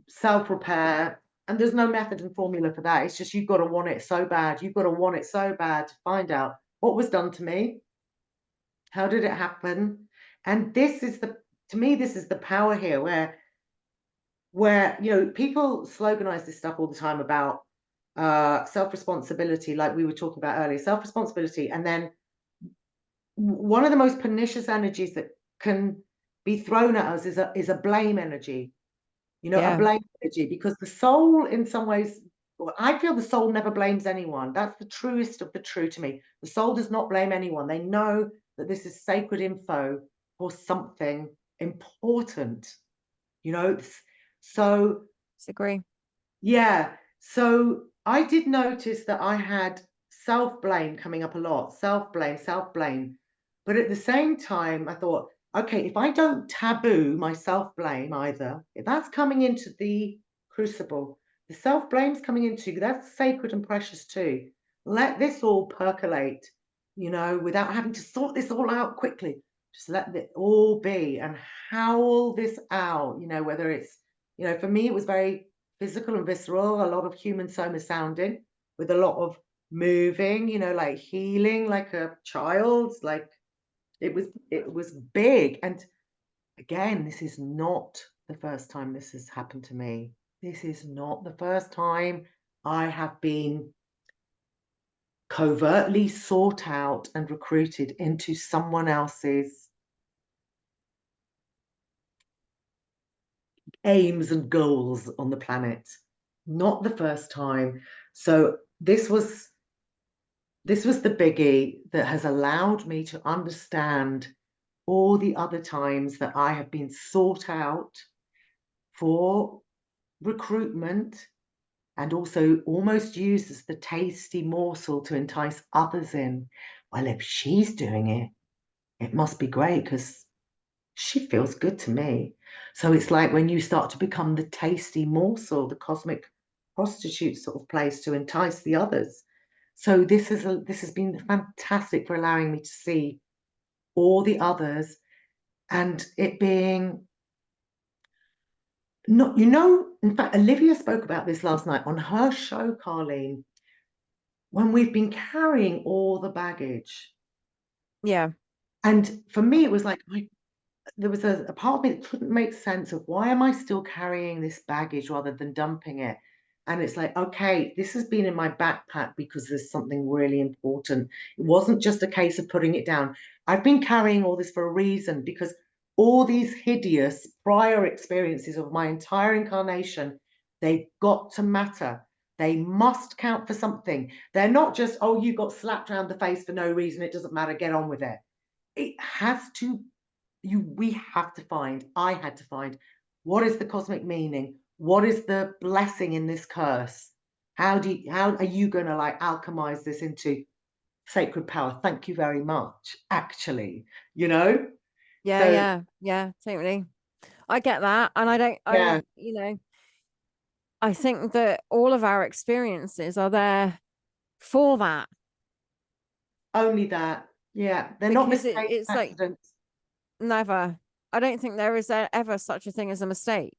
self-repair. And there's no method and formula for that. It's just you've got to want it so bad. You've got to want it so bad to find out what was done to me, how did it happen. And this is the, to me, this is the power here where you know, people sloganize this stuff all the time about self-responsibility, like we were talking about earlier, self-responsibility. And then one of the most pernicious energies that can be thrown at us is a blame energy, you know, a Yeah. blame energy, because the soul, in some ways, well, I feel the soul never blames anyone. That's the truest of the true to me. The soul does not blame anyone. They know that this is sacred info for something important, you know. So Disagree. yeah, so I did notice that I had self-blame coming up a lot, self-blame, self-blame. But at the same time, I thought, okay, if I don't taboo my self-blame either, if that's coming into the crucible, the self-blame's coming into, that's sacred and precious too. Let this all percolate, you know, without having to sort this all out quickly. Just let it all be and howl this out, you know, whether it's, you know, for me, it was very physical and visceral, a lot of human soma sounding with a lot of moving, you know, like healing like a child's, like it was big. And again, this is not the first time this has happened to me. This is not the first time I have been covertly sought out and recruited into someone else's aims and goals on the planet. Not the first time. So this was the biggie that has allowed me to understand all the other times that I have been sought out for recruitment and also almost used as the tasty morsel to entice others in. Well, if she's doing it, it must be great because she feels good to me. So it's like when you start to become the tasty morsel, the cosmic prostitute sort of place to entice the others. So this has been fantastic for allowing me to see all the others and it being not, you know, in fact, Olivia spoke about this last night on her show, Karleen, when we've been carrying all the baggage. Yeah. And for me, it was like there was a part of me that couldn't make sense of why am I still carrying this baggage rather than dumping it? And it's like, okay, this has been in my backpack because there's something really important. It wasn't just a case of putting it down. I've been carrying all this for a reason because all these hideous prior experiences of my entire incarnation, they've got to matter. They must count for something. They're not just, oh, you got slapped around the face for no reason. It doesn't matter. Get on with it. It has to we have to find, I had to find, what is the cosmic meaning? What is the blessing in this curse? How are you going to like alchemize this into sacred power? Thank you very much, actually, you know? Yeah. So Yeah. Yeah. Totally. I get that. And yeah, I think that all of our experiences are there for that only that. Yeah, they're not because mistakes, it's like accidents. never. I don't think there is ever such a thing as a mistake.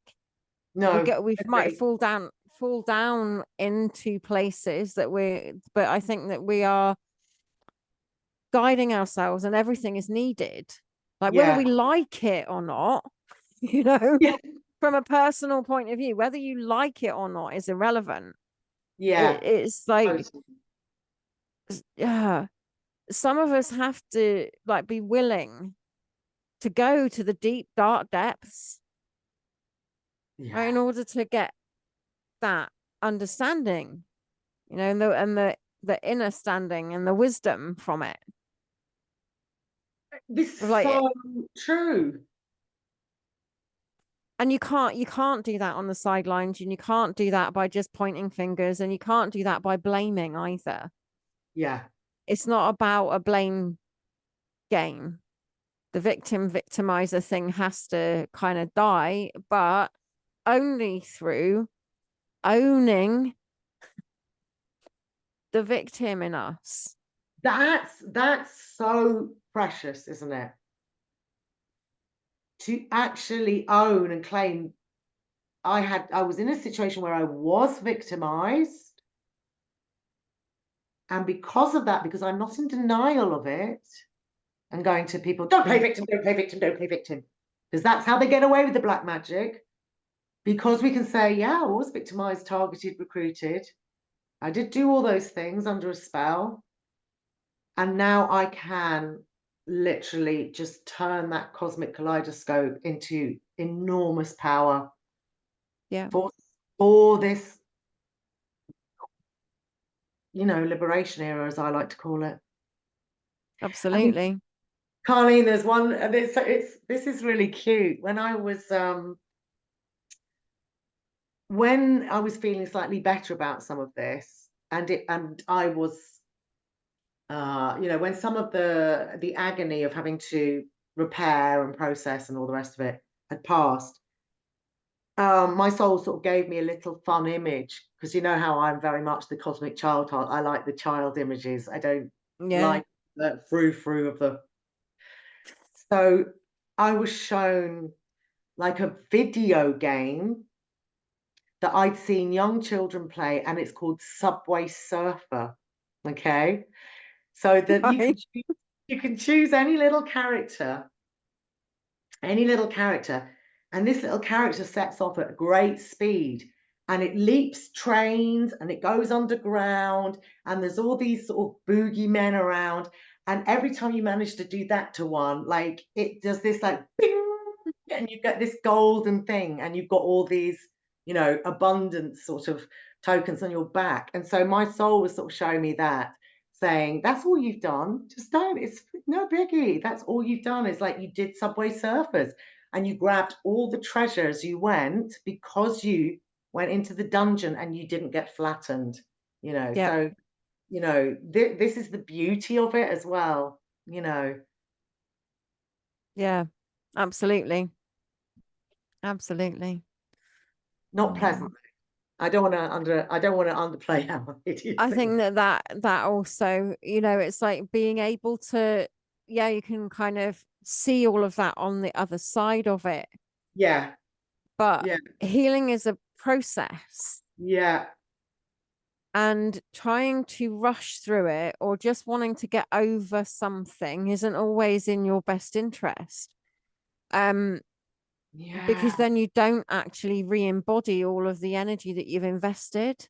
No, We might agree. fall down into places that but I think that we are guiding ourselves and everything is needed. Like whether Yeah, we like it or not, you know, yeah, from a personal point of view, whether you like it or not is irrelevant. yeah. It's like, Totally. yeah, some of us have to like be willing to go to the deep, dark depths, right, Yeah. in order to get that understanding, you know, the inner standing and the wisdom from it. This Of is like, so true. and you can't do that on the sidelines, and you can't do that by just pointing fingers, and you can't do that by blaming either. Yeah. it's not about a blame game. The victim victimizer thing has to kind of die, but only through owning the victim in us. That's so precious, isn't it? To actually own and claim, I was in a situation where I was victimized, and because of that, because I'm not in denial of it and going to people, don't play victim, don't play victim, don't play victim, because that's how they get away with the black magic. Because we can say, yeah, I was victimized, targeted, recruited. I did do all those things under a spell. And now I can literally just turn that cosmic kaleidoscope into enormous power. Yeah. For this, liberation era, as I like to call it. I mean, Absolutely. Karleen, there's one, and this is really cute. When I was feeling slightly better about some of this, and I was, when some of the agony of having to repair and process and all the rest of it had passed, my soul sort of gave me a little fun image, because you know how I'm very much the cosmic child heart. I like the child images. I don't Yeah. like the frou-frou of the. So I was shown like a video game that I'd seen young children play, and it's called Subway Surfer. Okay, so that Right. you can choose any little character, and this little character sets off at great speed, and it leaps trains and it goes underground, and there's all these sort of boogeymen around, and every time you manage to do that to one, like it does this like bing, and you get this golden thing, and you've got all these abundance sort of tokens on your back. And so my soul was sort of showing me that, saying, that's all you've done, just don't, it's no biggie, that's all you've done, is like you did Subway Surfers, and you grabbed all the treasures you went, because you went into the dungeon and you didn't get flattened. Yeah. So this is the beauty of it as well. Yeah. Absolutely. Absolutely. Not pleasant. Um, I don't want to underplay how it is. I think that also, it's like being able to, yeah, you can kind of see all of that on the other side of it, Yeah, but yeah, healing is a process, yeah, and trying to rush through it or just wanting to get over something isn't always in your best interest. Um, yeah, because then you don't actually re-embody all of the energy that you've invested.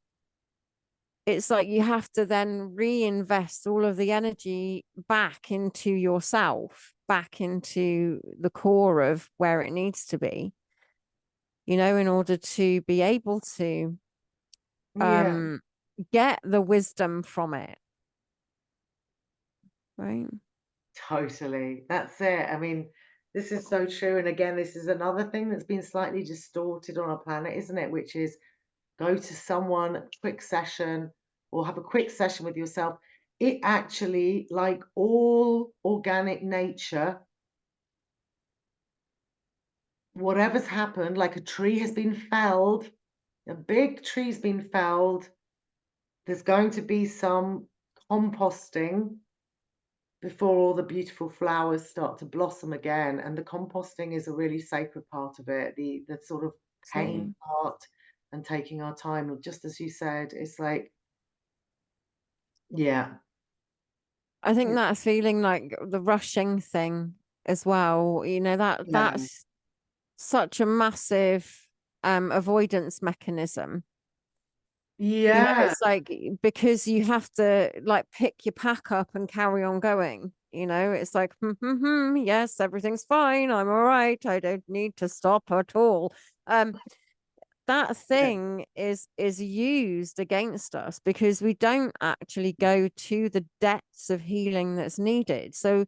It's like you have to then reinvest all of the energy back into yourself, back into the core of where it needs to be, in order to be able to yeah. um get the wisdom from it, right? Totally. That's it. I mean, this is so true. And again, this is another thing that's been slightly distorted on our planet, isn't it? Which is, go to someone, quick session, or have a quick session with yourself. It actually, like all organic nature, whatever's happened, like a tree has been felled, a big tree's been felled, there's going to be some composting before all the beautiful flowers start to blossom again. And the composting is a really sacred part of it, the sort of pain Absolutely. part, and taking our time, just as you said. It's like, yeah, I think it's, that's feeling like the rushing thing as well. yeah, That's such a massive avoidance mechanism. yeah, It's like because you have to like pick your pack up and carry on going. It's like, yes, everything's fine. I'm all right. I don't need to stop at all. Um, that yeah, thing is used against us because we don't actually go to the depths of healing that's needed. So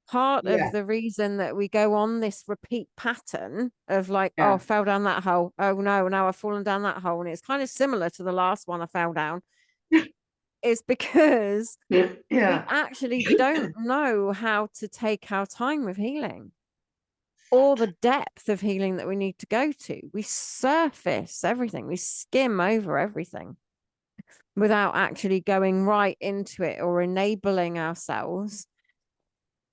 part of yeah, the reason that we go on this repeat pattern of like, oh, yeah, I fell down that hole. Oh no, now I've fallen down that hole. And it's kind of similar to the last one I fell down. is because we Yeah. actually don't know how to take our time with healing, or the depth of healing that we need to go to. We surface everything, we skim over everything without actually going right into it or enabling ourselves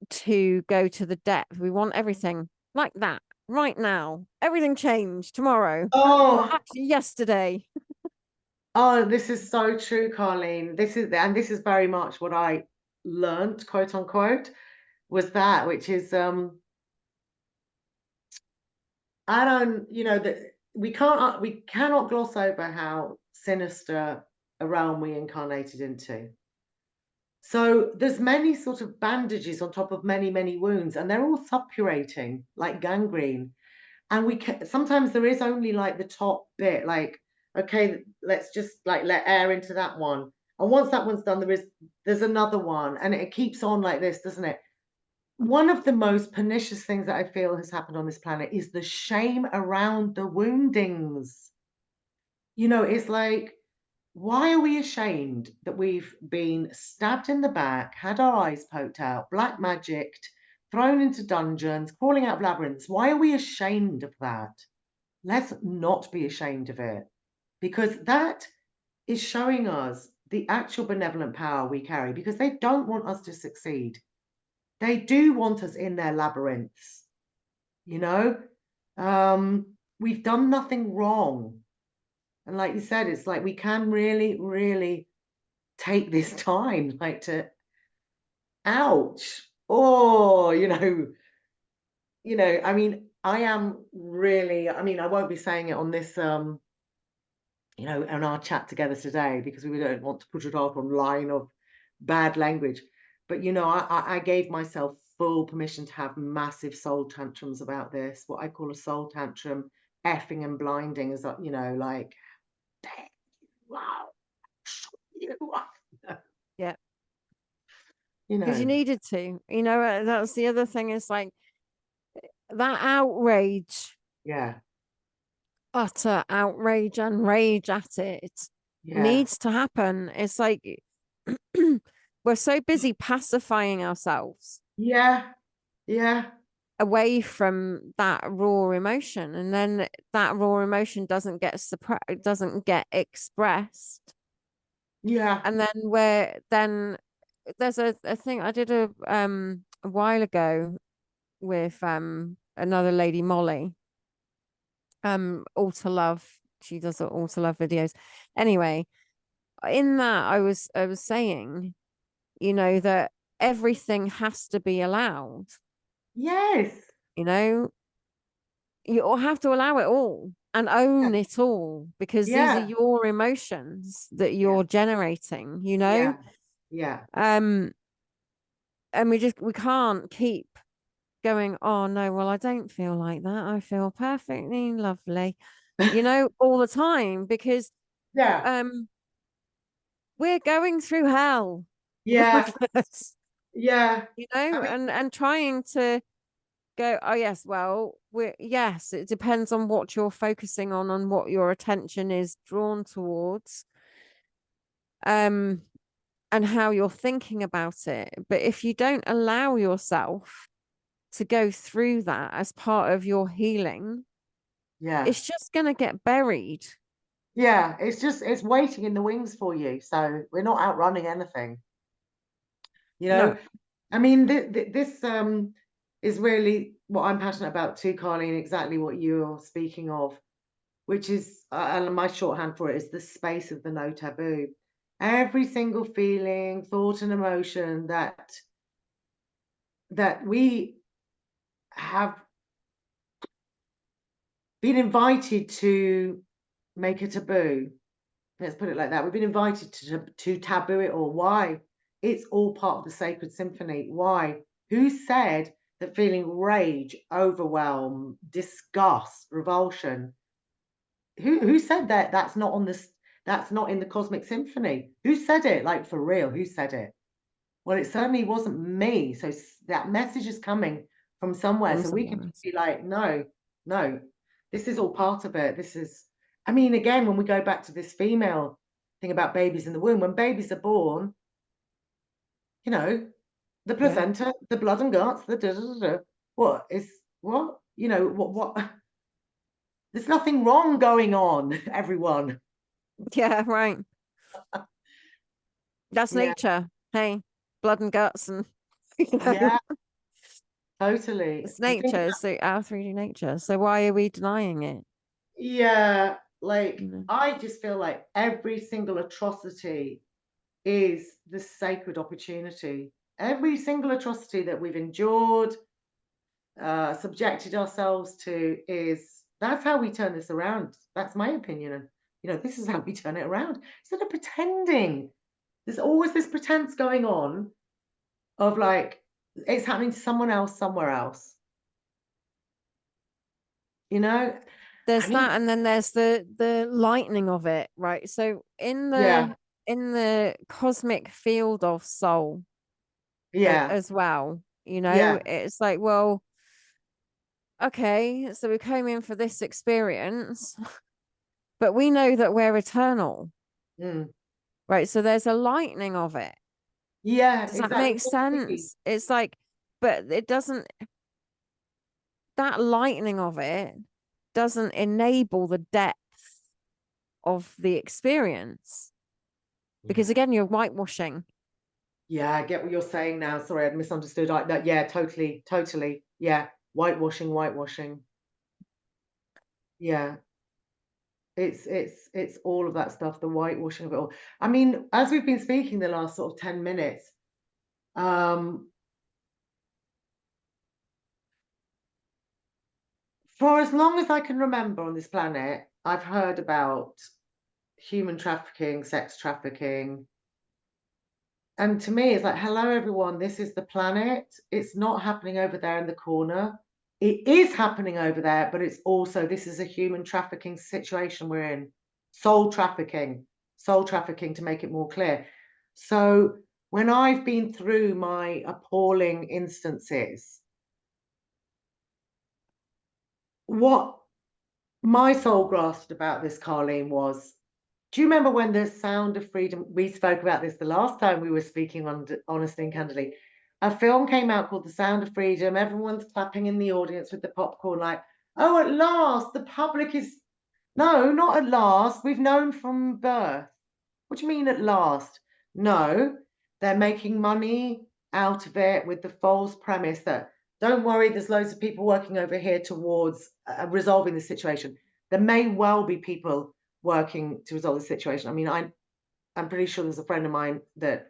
to go to the depth. We want everything like that right now. Everything changed tomorrow. Oh, Actually, yesterday. oh, this is so true, Karleen. This is very much what I learnt, quote unquote, was that, which is I don't, that we cannot gloss over how sinister a realm we incarnated into. So there's many sort of bandages on top of many, many wounds, and they're all suppurating like gangrene. And sometimes there is only like the top bit, like, okay, let's just like let air into that one. And once that one's done, there's another one, and it keeps on like this, doesn't it? One of the most pernicious things that I feel has happened on this planet is the shame around the woundings. It's like, why are we ashamed that we've been stabbed in the back, had our eyes poked out, black magicked, thrown into dungeons, crawling out of labyrinths? Why are we ashamed of that? Let's not be ashamed of it, because that is showing us the actual benevolent power we carry, because they don't want us to succeed. They do want us in their labyrinths, you know? We've done nothing wrong. And like you said, it's like we can really, really take this time, like to, ouch, oh, I mean, I am really, I mean, I won't be saying it on this, on our chat together today, because we don't want to put it up online of bad language. But I gave myself full permission to have massive soul tantrums about this. What I call a soul tantrum, effing and blinding, is that like, wow, you Yeah. you Because you know, needed to. That's the other thing, is like that outrage, yeah, utter outrage and rage at it yeah, needs to happen. It's like we're so busy pacifying ourselves yeah, yeah, away from that raw emotion, and then that raw emotion doesn't get expressed. yeah, And then there's a thing I did a while ago with another lady, Molly, all to love. She does all to love videos. Anyway, in that I was saying, that everything has to be allowed. yes, You know, you all have to allow it all and own it all, because these are yeah, your emotions that yeah, you're generating, yeah, yeah, um and we can't keep going, oh no, well, I don't feel like that, I feel perfectly lovely, all the time, because yeah, um we're going through hell yeah, with this, yeah. I mean, and trying to go, oh yes, well, yes, it depends on what you're focusing on and what your attention is drawn towards, um and how you're thinking about it. But if you don't allow yourself to go through that as part of your healing, yeah, it's just going to get buried. yeah. It's waiting in the wings for you. So we're not outrunning anything. You No. know, I mean, this is really what I'm passionate about too, Carleen. Exactly what you're speaking of, which is, and my shorthand for it is the space of the no taboo. Every single feeling, thought, and emotion that we have been invited to make a taboo. Let's put it like that. We've been invited to taboo it all. Why? It's all part of the sacred symphony. Why? Who said that feeling rage, overwhelm, disgust, revulsion? Who said that that's not on this? That's not in the cosmic symphony. Who said it? Like, for real, who said it? Well, it certainly wasn't me. So that message is coming from somewhere. From So we can somewhere else. be like, no, no, this is all part of it. I mean, again, when we go back to this female thing about babies in the womb. When babies are born, you know, the placenta, the blood and guts, the what is what? You know, what there's nothing wrong going on, everyone. Yeah, right. That's Yeah, nature. Hey, blood and guts, and you know, yeah, totally. it's You think nature. about, So our 3D nature. So why are we denying it? yeah, like You know? I just feel like every single atrocity is the sacred opportunity. Every single atrocity that we've endured, subjected ourselves to, is that's how we turn this around. That's my opinion. And, you know, this is how we turn it around. Instead of pretending, there's always this pretense going on of like it's happening to someone else somewhere else. You know, I There's mean, that, and then there's the lightning of it, right? So yeah, in the cosmic field of soul, yeah, as well, you know, yeah, it's like, well, okay, so we came in for this experience, but we know that we're eternal, mm, right? So there's a lightning of it. yeah, Does that exactly. make We'll see. sense? It's like, but it doesn't, that lightning of it doesn't enable the depth of the experience because Yeah, again, you're whitewashing. yeah, I get what you're saying now. Sorry, I misunderstood. Like that. Yeah, totally, totally. Yeah, whitewashing, whitewashing. Yeah, it's all of that stuff, the whitewashing of it all. I mean, as we've been speaking the last sort of 10 minutes, um, for as long as I can remember on this planet, I've heard about human trafficking, sex trafficking. And to me, it's like, hello, everyone, this is the planet. It's not happening over there in the corner. It is happening over there, but it's also, this is a human trafficking situation we're in. Soul trafficking to make it more clear. So when I've been through my appalling instances, what my soul grasped about this, Karleen, was, do you remember when the Sound of Freedom, we spoke about this the last time we were speaking on Honestly and Candidly, a film came out called The Sound of Freedom. Everyone's clapping in the audience with the popcorn, like, oh, at last, the public is, no, not at last. We've known from birth. What do you mean at last? No, they're making money out of it with the false premise that, don't worry, there's loads of people working over here towards resolving the situation. There may well be people working to resolve the situation. I mean, I'm pretty sure there's a friend of mine that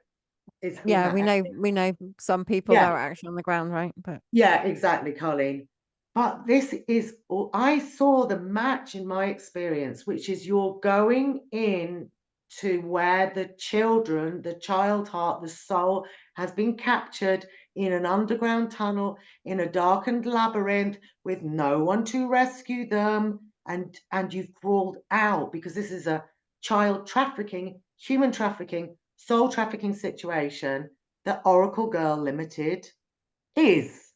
is in Yeah, that. we know some people Yeah, that are actually on the ground, right? But yeah, exactly, Carleen. But this is, I saw the match in my experience, which is you're going in to where the children, the child heart, the soul has been captured in an underground tunnel, in a darkened labyrinth with no one to rescue them. And you've crawled out because this is a child trafficking, human trafficking, soul trafficking situation that Oracle Girl Limited is.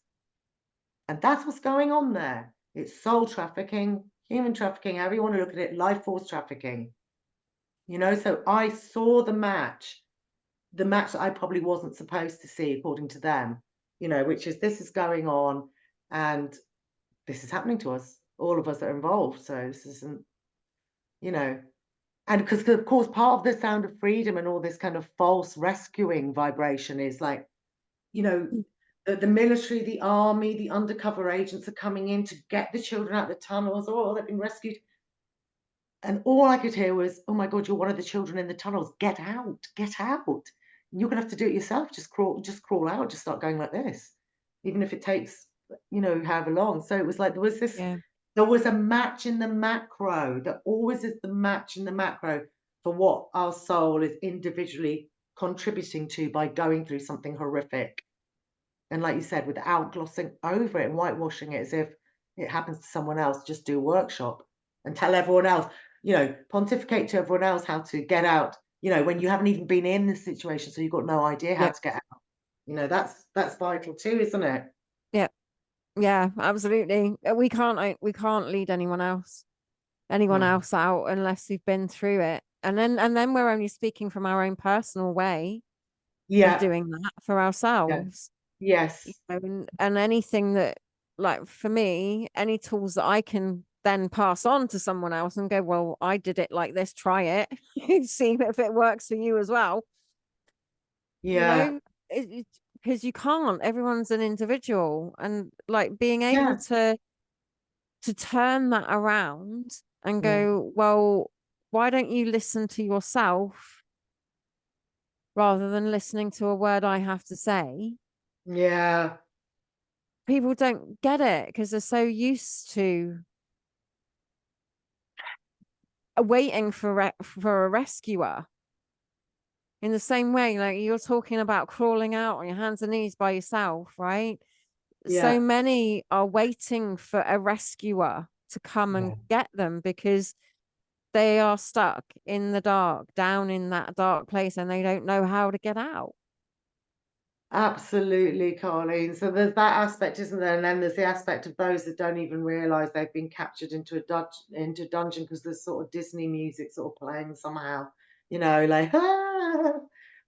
And that's what's going on there. It's soul trafficking, human trafficking, however you want to look at it, life force trafficking. You know, so I saw the match that I probably wasn't supposed to see according to them, you know, which is this is going on and this is happening to us, all of us that are involved. So this isn't, you know, and because of course part of the Sound of Freedom and all this kind of false rescuing vibration is like, you know, the military, the army, the undercover agents are coming in to get the children out of the tunnels. Oh, they've been rescued. And all I could hear was, oh my God, you're one of the children in the tunnels. Get out, get out. You're gonna have to do it yourself. Just crawl out, just start going like this. Even if it takes, you know, however long. So it was like yeah, there was a match in the macro. There always is the match in the macro for what our soul is individually contributing to by going through something horrific. And like you said, without glossing over it and whitewashing it as if it happens to someone else, just do a workshop and tell everyone else, you know, pontificate to everyone else how to get out, you know, when you haven't even been in the situation, so you've got no idea how yeah, to get out. You know, that's vital too, isn't it? yeah, yeah, absolutely. We can't lead anyone else No. out unless we've been through it. and then we're only speaking from our own personal way of Yeah. doing that for Yeah. ourselves. Yes. And anything that, like for me, any tools that I can then pass on to someone else and go, well, I did it like this, try it, see if it works for you as well. You Yeah. know, because you can't, everyone's an individual, and like being able Yeah. to turn that around and Mm. go, well, why don't you listen to yourself rather than listening to a word I have to say? Yeah. People don't get it because they're so used to waiting for a rescuer. In the same way, like you're talking about crawling out on your hands and knees by yourself, right? So Yeah. many are waiting for a rescuer to come and Yeah. get them because they are stuck in the dark, down in that dark place, and they don't know how to get out. Absolutely, Karleen. So there's that aspect, isn't there? And then there's the aspect of those that don't even realize they've been captured into a dungeon because there's sort of Disney music sort of playing somehow, like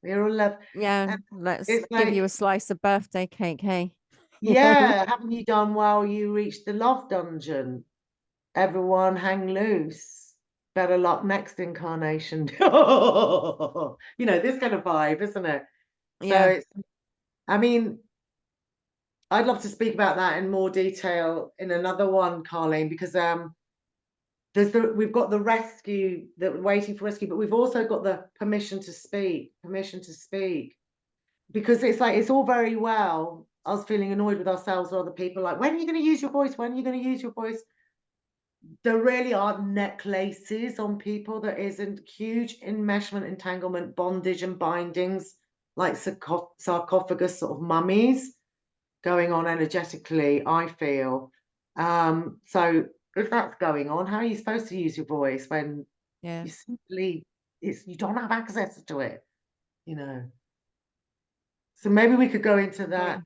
we're all love. Yeah, And let's it's give you a like, slice of birthday cake, hey? You know? yeah, haven't you done well? You reached the love dungeon. Everyone hang loose. Better luck next incarnation. This kind of vibe, isn't it? So Yeah, I mean, I'd love to speak about that in more detail in another one, Karleen, because we've got the rescue, the waiting for rescue, but we've also got the permission to speak, because it's like it's all very well us feeling annoyed with ourselves or other people, like when are you going to use your voice? When are you going to use your voice? There really are necklaces on people. There isn't huge enmeshment, entanglement, bondage, and bindings like sarcophagus sort of mummies going on energetically, I feel. So if that's going on, how are you supposed to use your voice when yeah, you simply you don't have access to it, you know? So maybe we could go into yeah. that.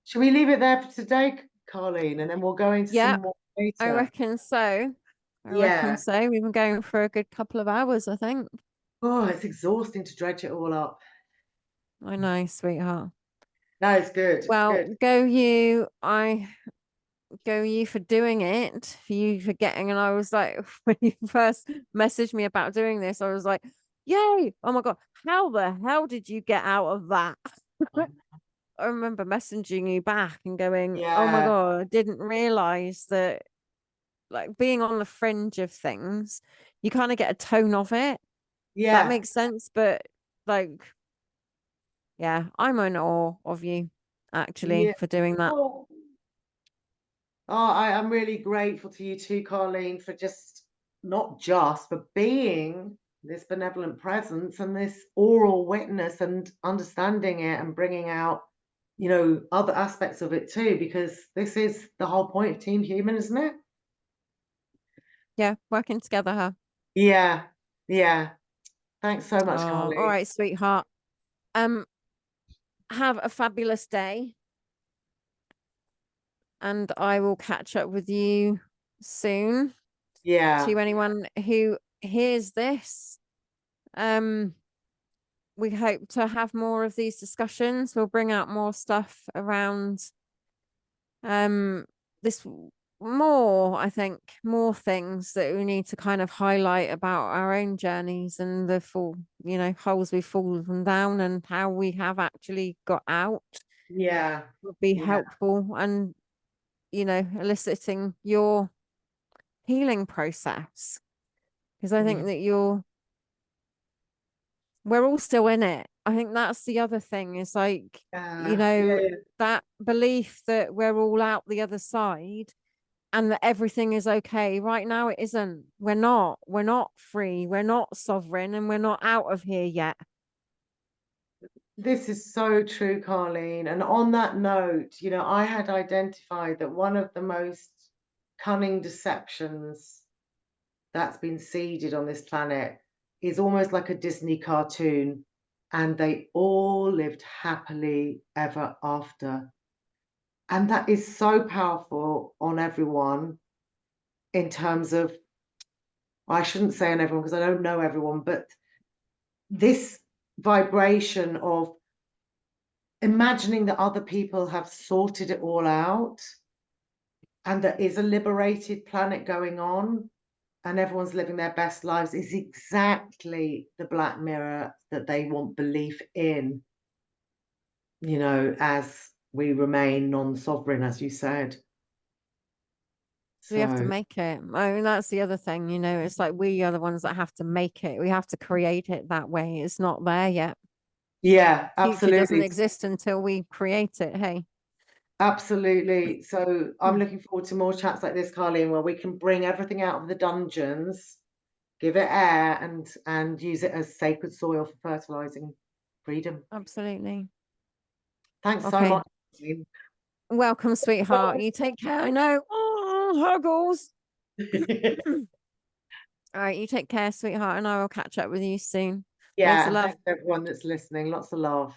Should we leave it there for today, Karleen, and then we'll go into some Yeah, more I later? reckon so. I reckon Yeah. so. We've been going for a good couple of hours, I think. Oh, it's exhausting to dredge it all up. I know, sweetheart. No, it's good. It's good. Well, go you. I go you for doing it, for you for getting. And I was like, when you first messaged me about doing this, I was like, yay. Oh my God. How the hell did you get out of that? I remember messaging you back and going, oh my Yeah. God, I didn't realize that, like being on the fringe of things, you kind of get a tone of it. That Yeah. makes sense. But like, yeah, I'm in awe of you actually Yeah. for doing that. Oh, I'm really grateful to you too, Karleen, for not just for being this benevolent presence and this oral witness and understanding it and bringing out, other aspects of it too, because this is the whole point of Team Human, isn't it? Yeah, working together, huh? Yeah. Yeah. Thanks so much, Oh, all Karleen. right, sweetheart. Um, have a fabulous day, and I will catch up with you soon. Yeah. To anyone who hears this, um, we hope to have more of these discussions. We'll bring out more stuff around this, more, I think, more things that we need to kind of highlight about our own journeys and the holes we've fallen down and how we have actually got out Yeah. would be Yeah. helpful, and eliciting your healing process, because I Yeah. think that we're all still in it. I think that's the other thing, is like, you Yeah. know, Yeah. that belief that we're all out the other side and that everything is okay. Right now it isn't. We're not free, we're not sovereign, and we're not out of here yet. This is so true, Karleen. And on that note, I had identified that one of the most cunning deceptions that's been seeded on this planet is almost like a Disney cartoon, and they all lived happily ever after. And that is so powerful on everyone in terms of I shouldn't say on everyone because I don't know everyone, but this vibration of imagining that other people have sorted it all out and there is a liberated planet going on and everyone's living their best lives is exactly the black mirror that they want belief in, you know, as we remain non-sovereign, as you said. We have to So, make it. I mean, that's the other thing, you know, it's like we are the ones that have to make it. We have to create it that way. It's not there yet. yeah, Future doesn't absolutely. exist until we create it. Hey. Absolutely. So I'm looking forward to more chats like this, Karleen, where we can bring everything out of the dungeons, give it air, and use it as sacred soil for fertilizing freedom. Absolutely. Thanks so Okay. much. Karleen. Welcome, sweetheart. You take care. I know. Oh, huggles. All right, you take care, sweetheart, and I will catch up with you soon. Lots of Yeah, love. thanks everyone that's listening. Lots of love.